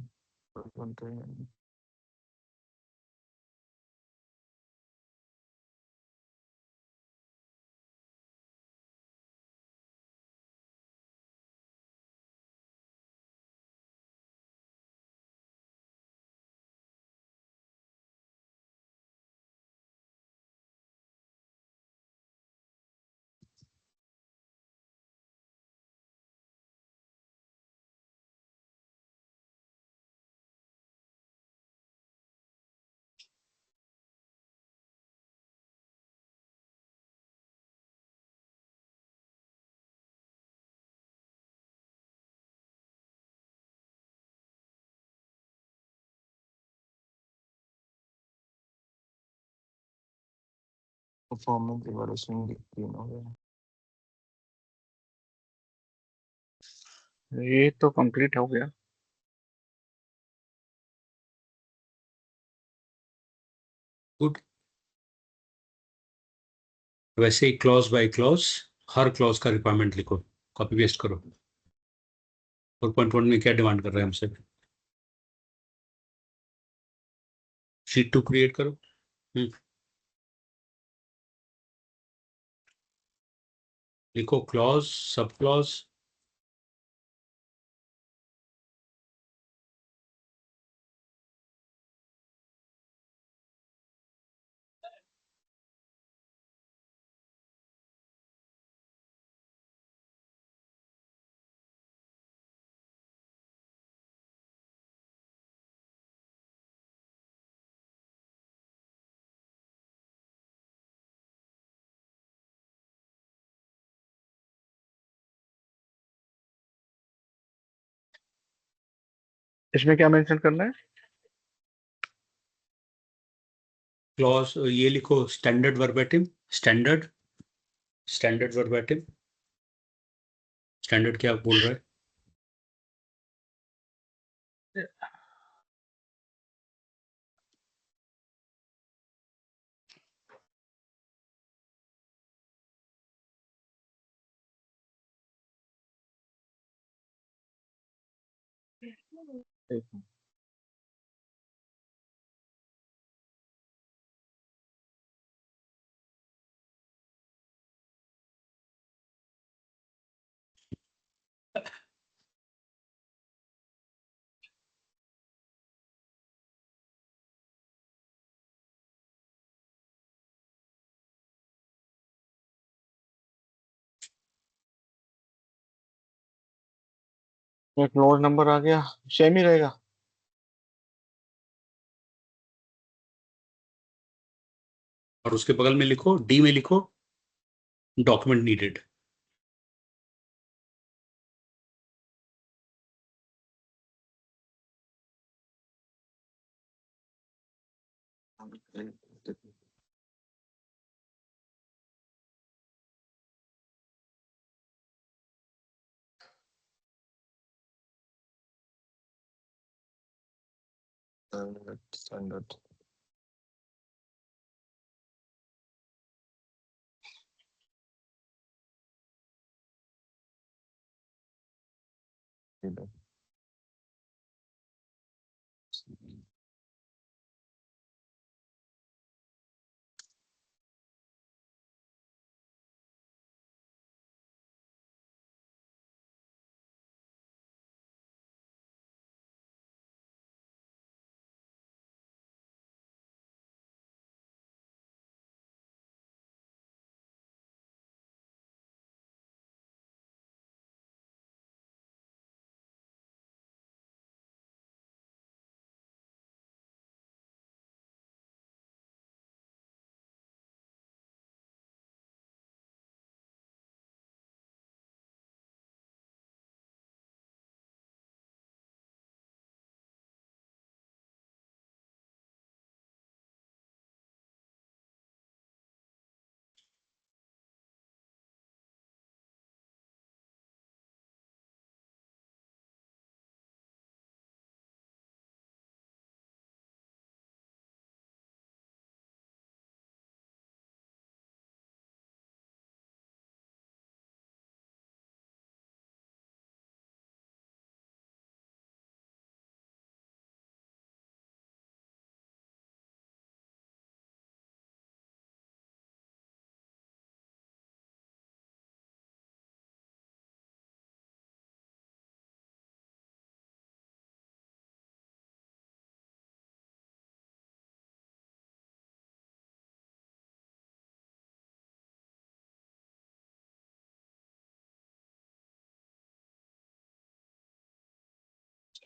performance evaluation तीन हो गया। ये तो कंप्लीट हो गया। गुड। वैसे ही क्लॉज बाय क्लॉज हर क्लॉज का रिक्वायरमेंट लिखो, कॉपी पेस्ट करो। 4.1 में क्या डिमांड कर रहे हैं हमसे? शीट 2 क्रिएट करो। लिखो क्लॉज, सब क्लॉज, इसमें क्या मेंशन करना है? क्लॉज ये लिखो standard verbatim, standard verbatim. Standard क्या बोल रहा है? क्लोज नंबर आ गया, सेम ही रहेगा। और उसके बगल में लिखो, डी में लिखो document needed. Standard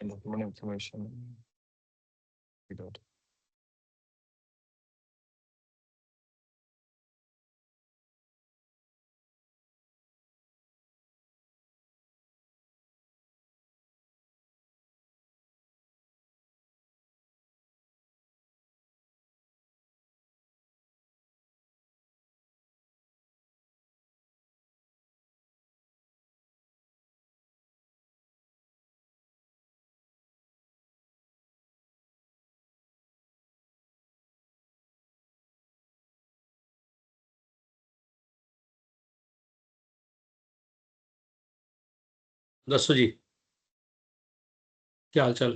document information. दसो जी, क्या हाल चाल?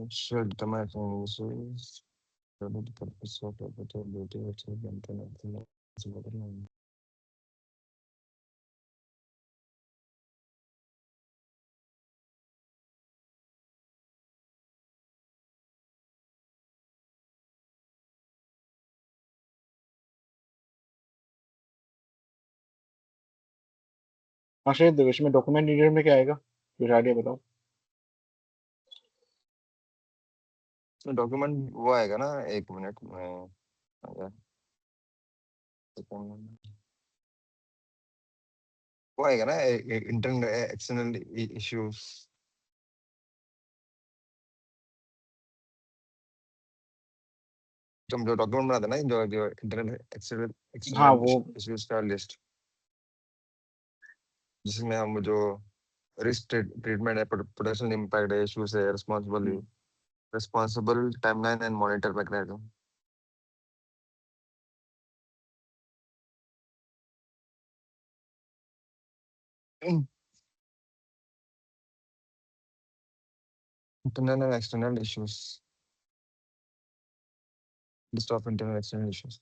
Should determine uses the purpose of availability of internet. शायद इसमें डॉक्यूमेंट नीडेड में क्या आएगा, कुछ आइडिया बताओ। डॉक्यूमेंट वो आएगा ना, 1 मिनट में वो आएगा ना, इंटरनल एक्सटर्नल इश्यूज। तुम जो डॉक्यूमेंट बनाते ना, जो इंटरनल एक्सटर्नल हाँ वो इश्यूज का लिस्ट, जिसमें हम जो रिस्क ट्रीटमेंट है, पोटेंशियल इम्पैक्ट है, इश्यूज है, responsible timeline and monitor mechanism. Internal and external issues. List of internal and external issues.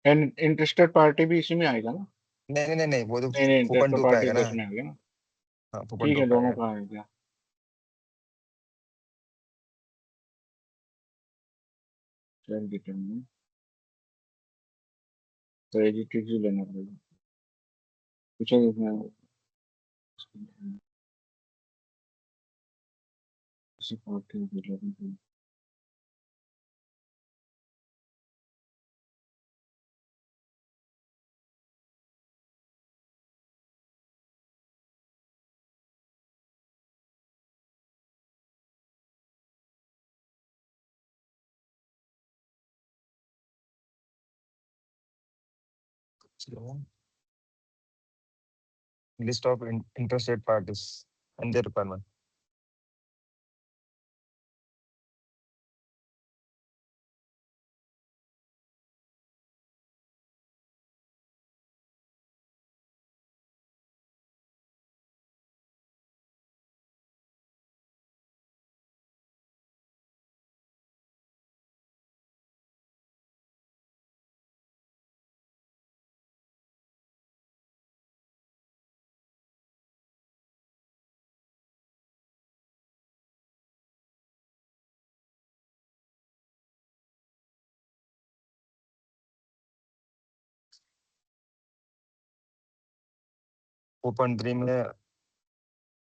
And interested party भी इसी में आएगा ना? नहीं, वो तो नहीं ओपन इंटरेस्टेड टू पे पार्टी आएगा तो ना। इसमें आ गया ना। हाँ, ओपन ठीक टू है, पे दोनों आएगा। का आ गया। चल डिटरमिन तो एडिटेड ही लेना पड़ेगा। कुछ इसमें किसी पार्टी को List of interested parties and their requirement. Open 3 में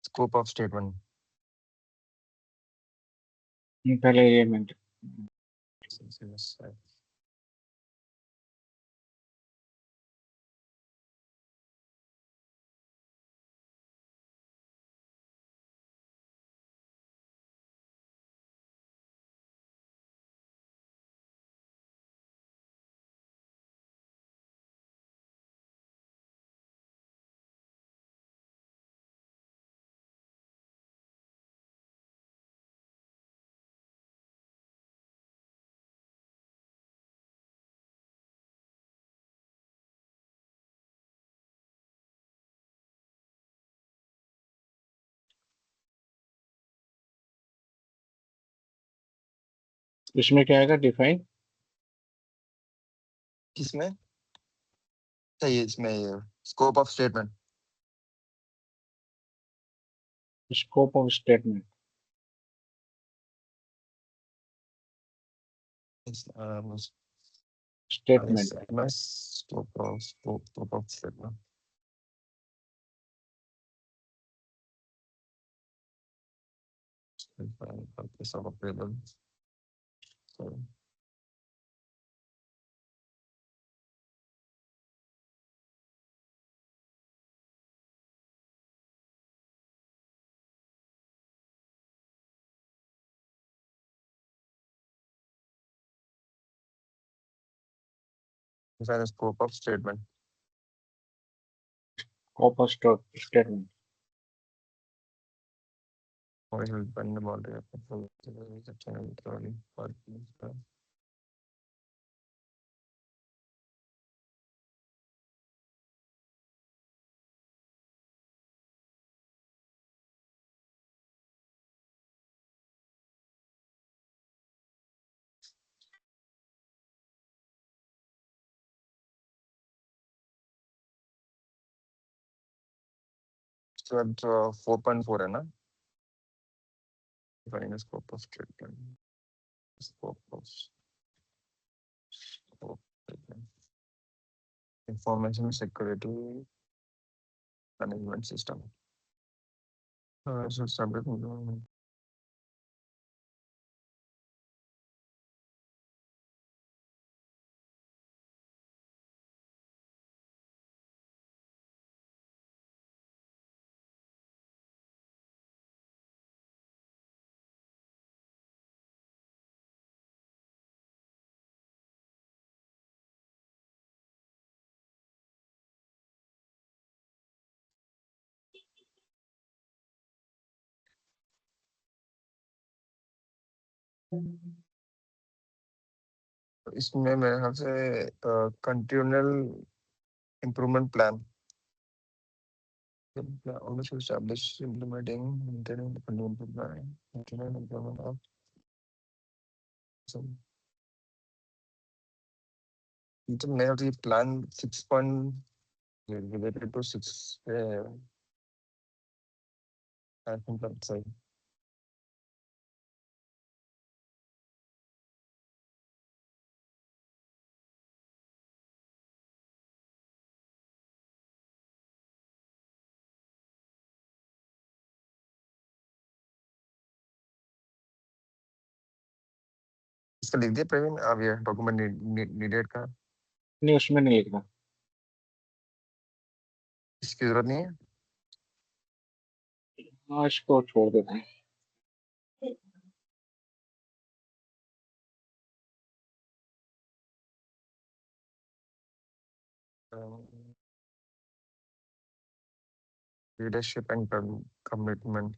स्कोप ऑफ स्टेटमेंट। पहले ये मिनट इसमें क्या आएगा? डिफाइन किसमें? चाहिए इसमें scope of statement. Scope of statement. Statement. Scope of statement. Purpose of available. So, define the scope of statement. Scope of statement. What will depend about the So at 4.4 है ना? Define the scope of statement. Scope of statement. Information security management system. So subject इसमें मेरे ख्याल से continual improvement plan always establish implementing maintaining the fundamental plan continual improvement of some तो मेरा तो ये plan 6 point related to 6 I think that's right. इसका लिख दिया प्रवीण अब ये डॉक्यूमेंट नीडेड का नहीं उसमें नहीं लिखना। इसकी जरूरत नहीं है। हाँ इसको छोड़ देते हैं। लीडरशिप एंड कमिटमेंट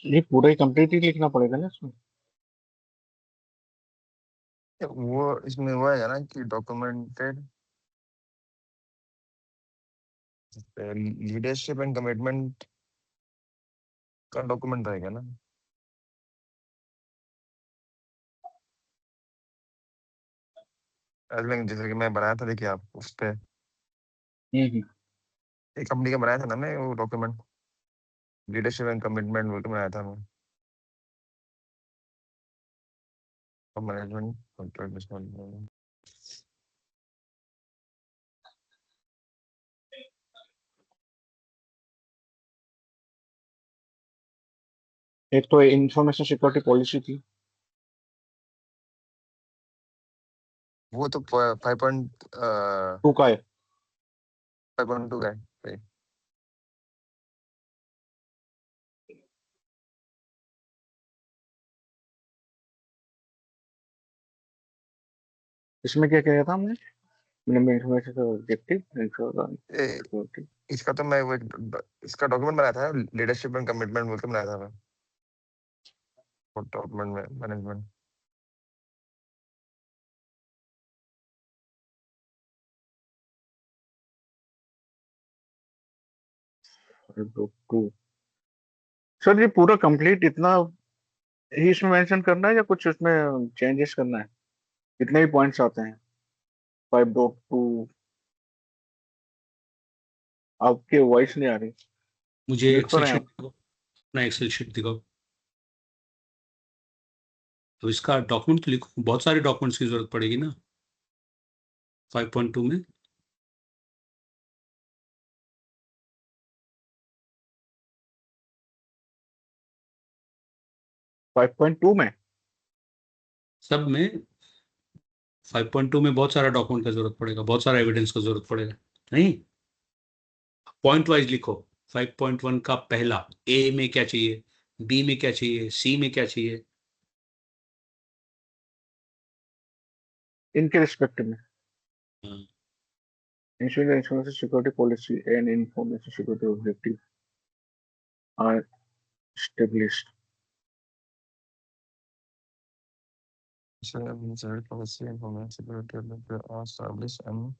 ये पूरा ही कंप्लीट ही लिखना पड़ेगा ना इसमें। वो इसमें हुआ है ना कि डॉक्यूमेंटेड लीडरशिप एंड कमिटमेंट का डॉक्यूमेंट रहेगा ना। जैसे कि मैं बनाया था देखिए आप उस पे एक कंपनी का बनाया था ना मैं वो डॉक्यूमेंट लीडरशिप एंड कमिटमेंट बोल के बनाया था मैं। Management control. एक तो इंफॉर्मेशन सिक्योरिटी पॉलिसी थी, वो तो 5.2 टू का है। का है। इसमें क्या कहा था हमने? मिनिमम इंफॉर्मेशन ऑब्जेक्टिव ए, सिक्योरिटी। इसका तो मैं वो इसका डॉक्यूमेंट बनाया था, लीडरशिप एंड कमिटमेंट बोल के बनाया था मैं, डॉक्यूमेंट में मैनेजमेंट। टू सर, ये पूरा कंप्लीट इतना ही इसमें मेंशन करना है या कुछ उसमें चेंजेस करना है? इतने ही पॉइंट्स आते हैं 5.2। आपके वॉइस नहीं आ रही, मुझे लिख तो एक्सेल रहे हैं शीट आप? दिखाओ, अपना एक्सेल शीट दिखाओ। तो इसका डॉक्यूमेंट तो लिखो, बहुत सारे डॉक्यूमेंट्स की जरूरत पड़ेगी ना 5.2 में। 5.2 में सब में 5.2 में बहुत सारा डॉक्यूमेंट का जरूरत पड़ेगा, बहुत सारा एविडेंस का जरूरत पड़ेगा। नहीं, पॉइंट वाइज लिखो। 5.1 का पहला, ए में क्या चाहिए, बी में क्या चाहिए, सी में क्या चाहिए। इनके रिस्पेक्ट में हाँ, insurance security policy and information security objective are established. Policy information security are established and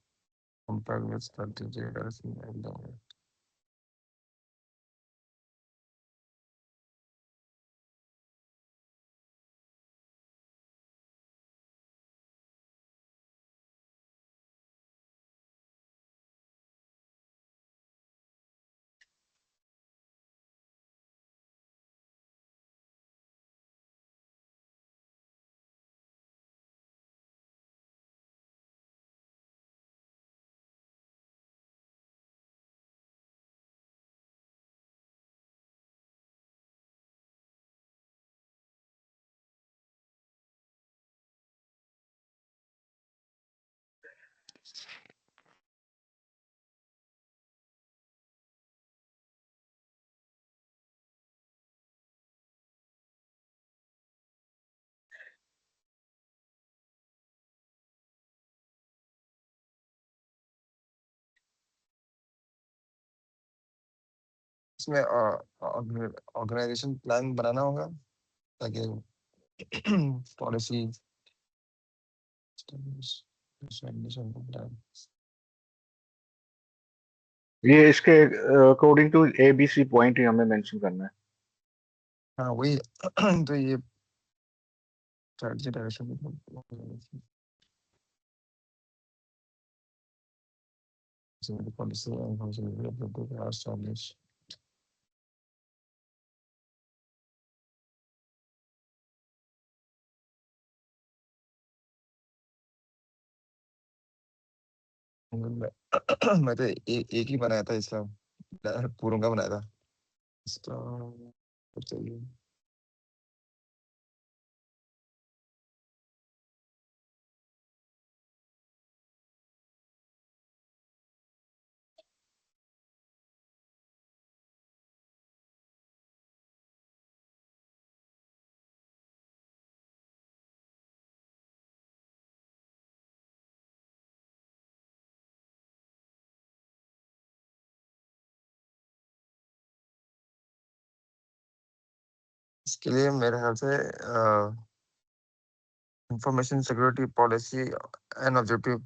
compared with strategy as in the इसमें ऑर्गेनाइजेशन प्लान बनाना होगा ताकि पॉलिसी ये इसके अकॉर्डिंग टू ABC पॉइंट ही हमें मेंशन करना है। हाँ वही तो ये strategy direction the policy and functionality are established. मैं तो एक ही बनाया था इसका, पूरों का बनाया था इसका। चाहिए इसके लिए मेरे ख्याल से information security policy and objective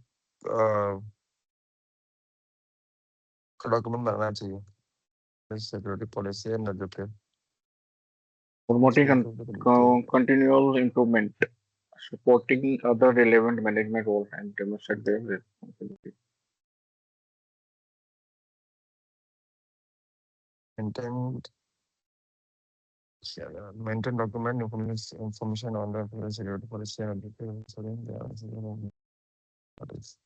का डॉक्यूमेंट बनाना चाहिए। Security policy and objective Promoting continual improvement, supporting other relevant management roles and demonstrate their responsibility. intent Maintain document information on the security policy and what is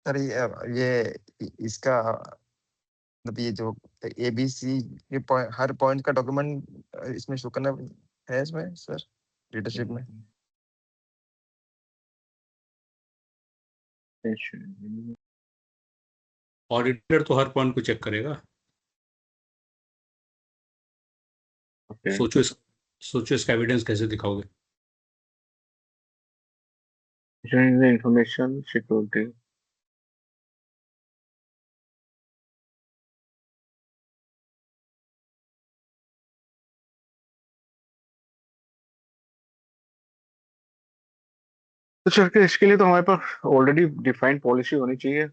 sir ये इसका मतलब ये जो ABC ये हर point का document इसमें show करना है इसमें सर लीडरशिप में ऑडिटर तो हर पॉइंट को चेक करेगा। सोचो इसका एविडेंस कैसे दिखाओगे? इंफॉर्मेशन सिक्योरिटी तो सर के इसके लिए तो हमारे पास ऑलरेडी डिफाइंड पॉलिसी होनी चाहिए।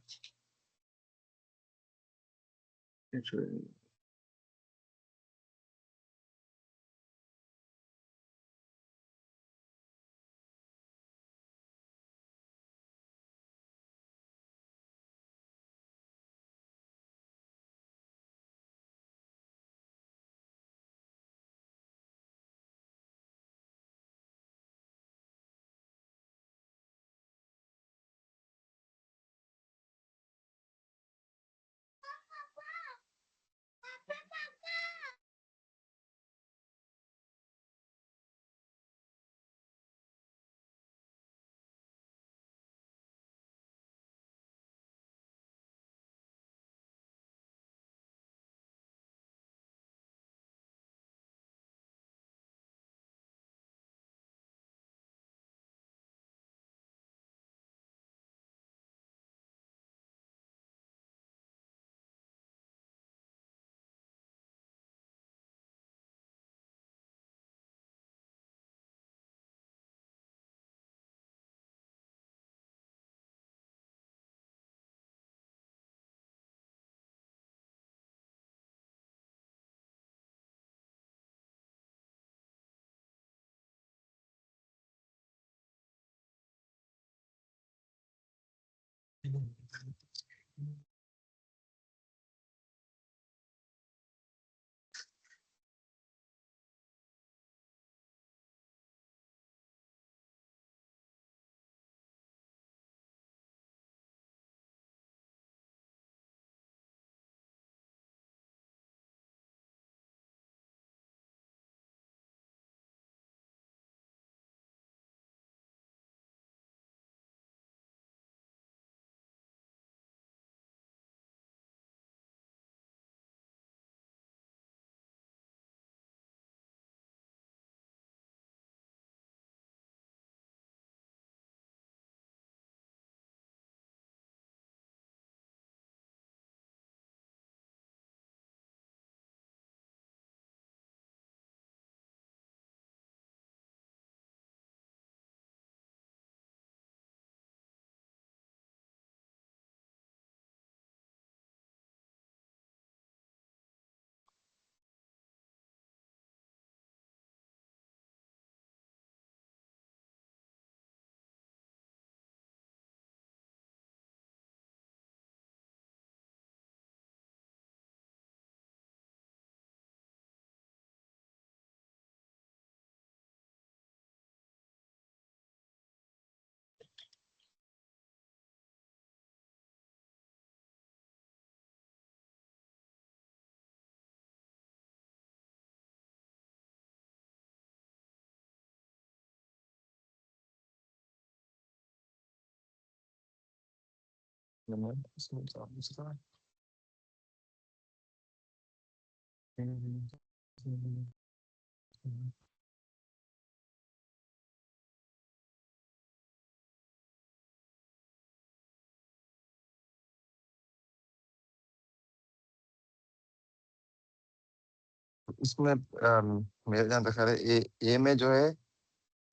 इसमें मेरे जहाँ तक ख्याल है ए में जो है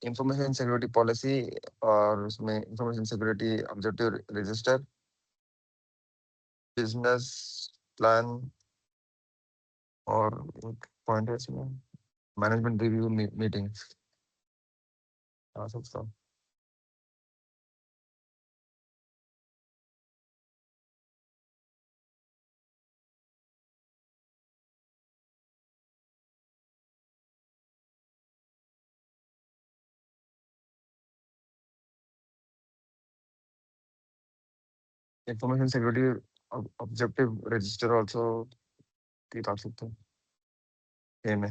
इंफॉर्मेशन सिक्योरिटी पॉलिसी और उसमें information security objective register, business plan और एक पॉइंट है इसमें मैनेजमेंट रिव्यू मीटिंग। हाँ सकता हूँ। Information security objective register also डाल सकते हैं ए में।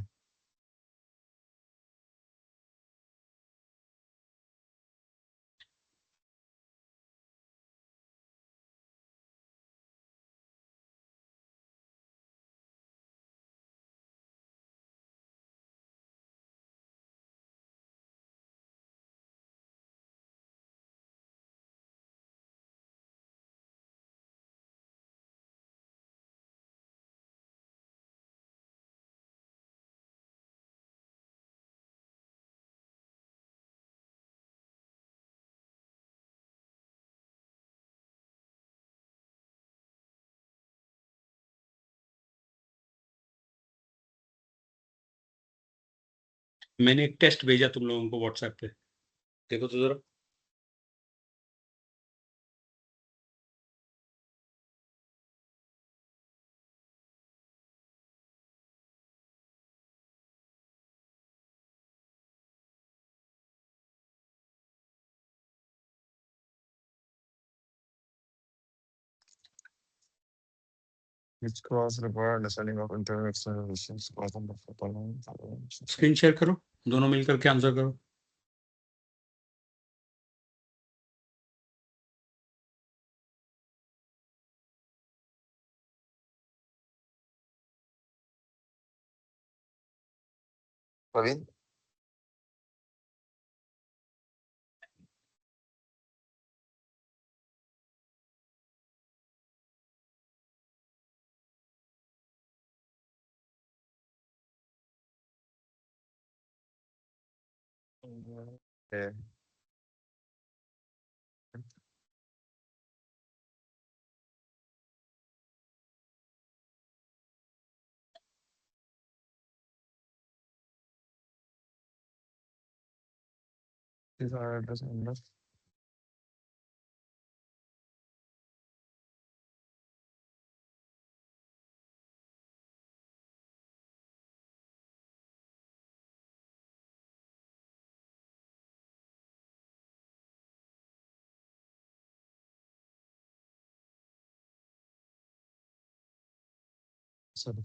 मैंने एक टेस्ट भेजा तुम लोगों को व्हाट्सएप पे, देखो तो जरा। Which clause require understanding of internal and external relations? Screen share करो, दोनों मिलकर के आंसर करो। Praveen Okay. These are address and sorry.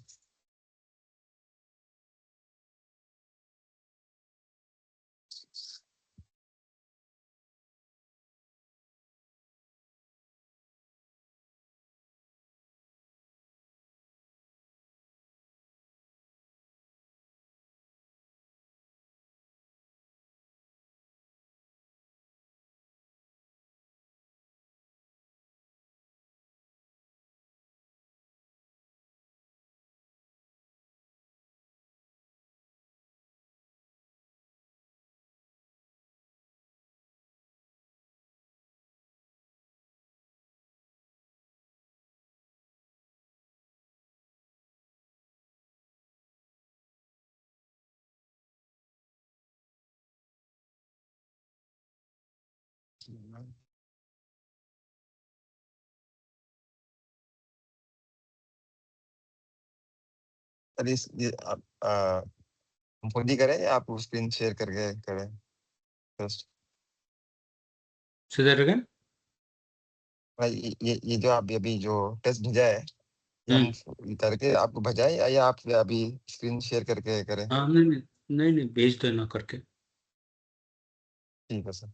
अरे ये आप हम खुद ही करें या आप स्क्रीन शेयर करके करें फर्स्ट? Say that again. ये जो आप अभी जो टेस्ट भेजा है ये हम करके आपको भेजाएं या आप अभी स्क्रीन शेयर करके करें? हाँ नहीं भेज देना करके। ठीक है सर।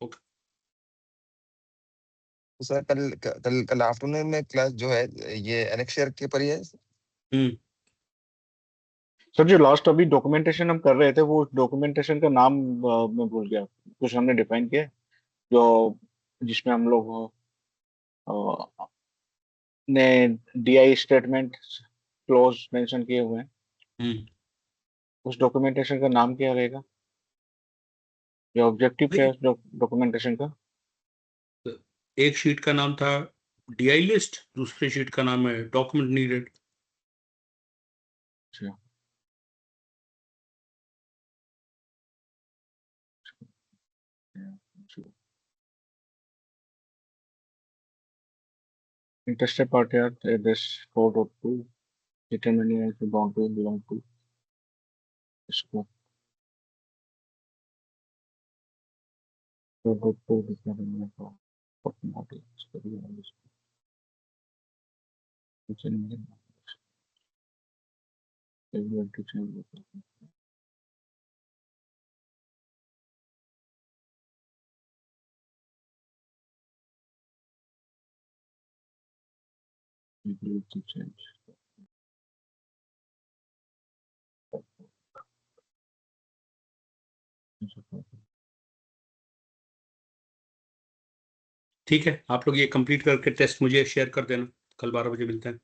ओके तो सर कल आफ्टरनून में क्लास जो है ये एनेक्शियर के पर ही है। सर जो लास्ट अभी डॉक्यूमेंटेशन हम कर रहे थे वो डॉक्यूमेंटेशन का नाम मैं भूल गया, कुछ हमने डिफाइन किया जो जिसमें हम लोग ने DI स्टेटमेंट क्लोज मेंशन किए हुए हैं। उस डॉक्यूमेंटेशन का नाम क्या रहेगा, या ऑब्जेक्टिव क्या है डॉक्यूमेंटेशन का? एक शीट का नाम था DI लिस्ट, दूसरे शीट का नाम है डॉक्यूमेंट नीडेड। अच्छा, interested party at address 4.2 determining if the boundary belong to scope 4.2 determining of boundary to change. ठीक है, आप लोग ये कंप्लीट करके टेस्ट मुझे शेयर कर देना, कल 12 बजे मिलते हैं।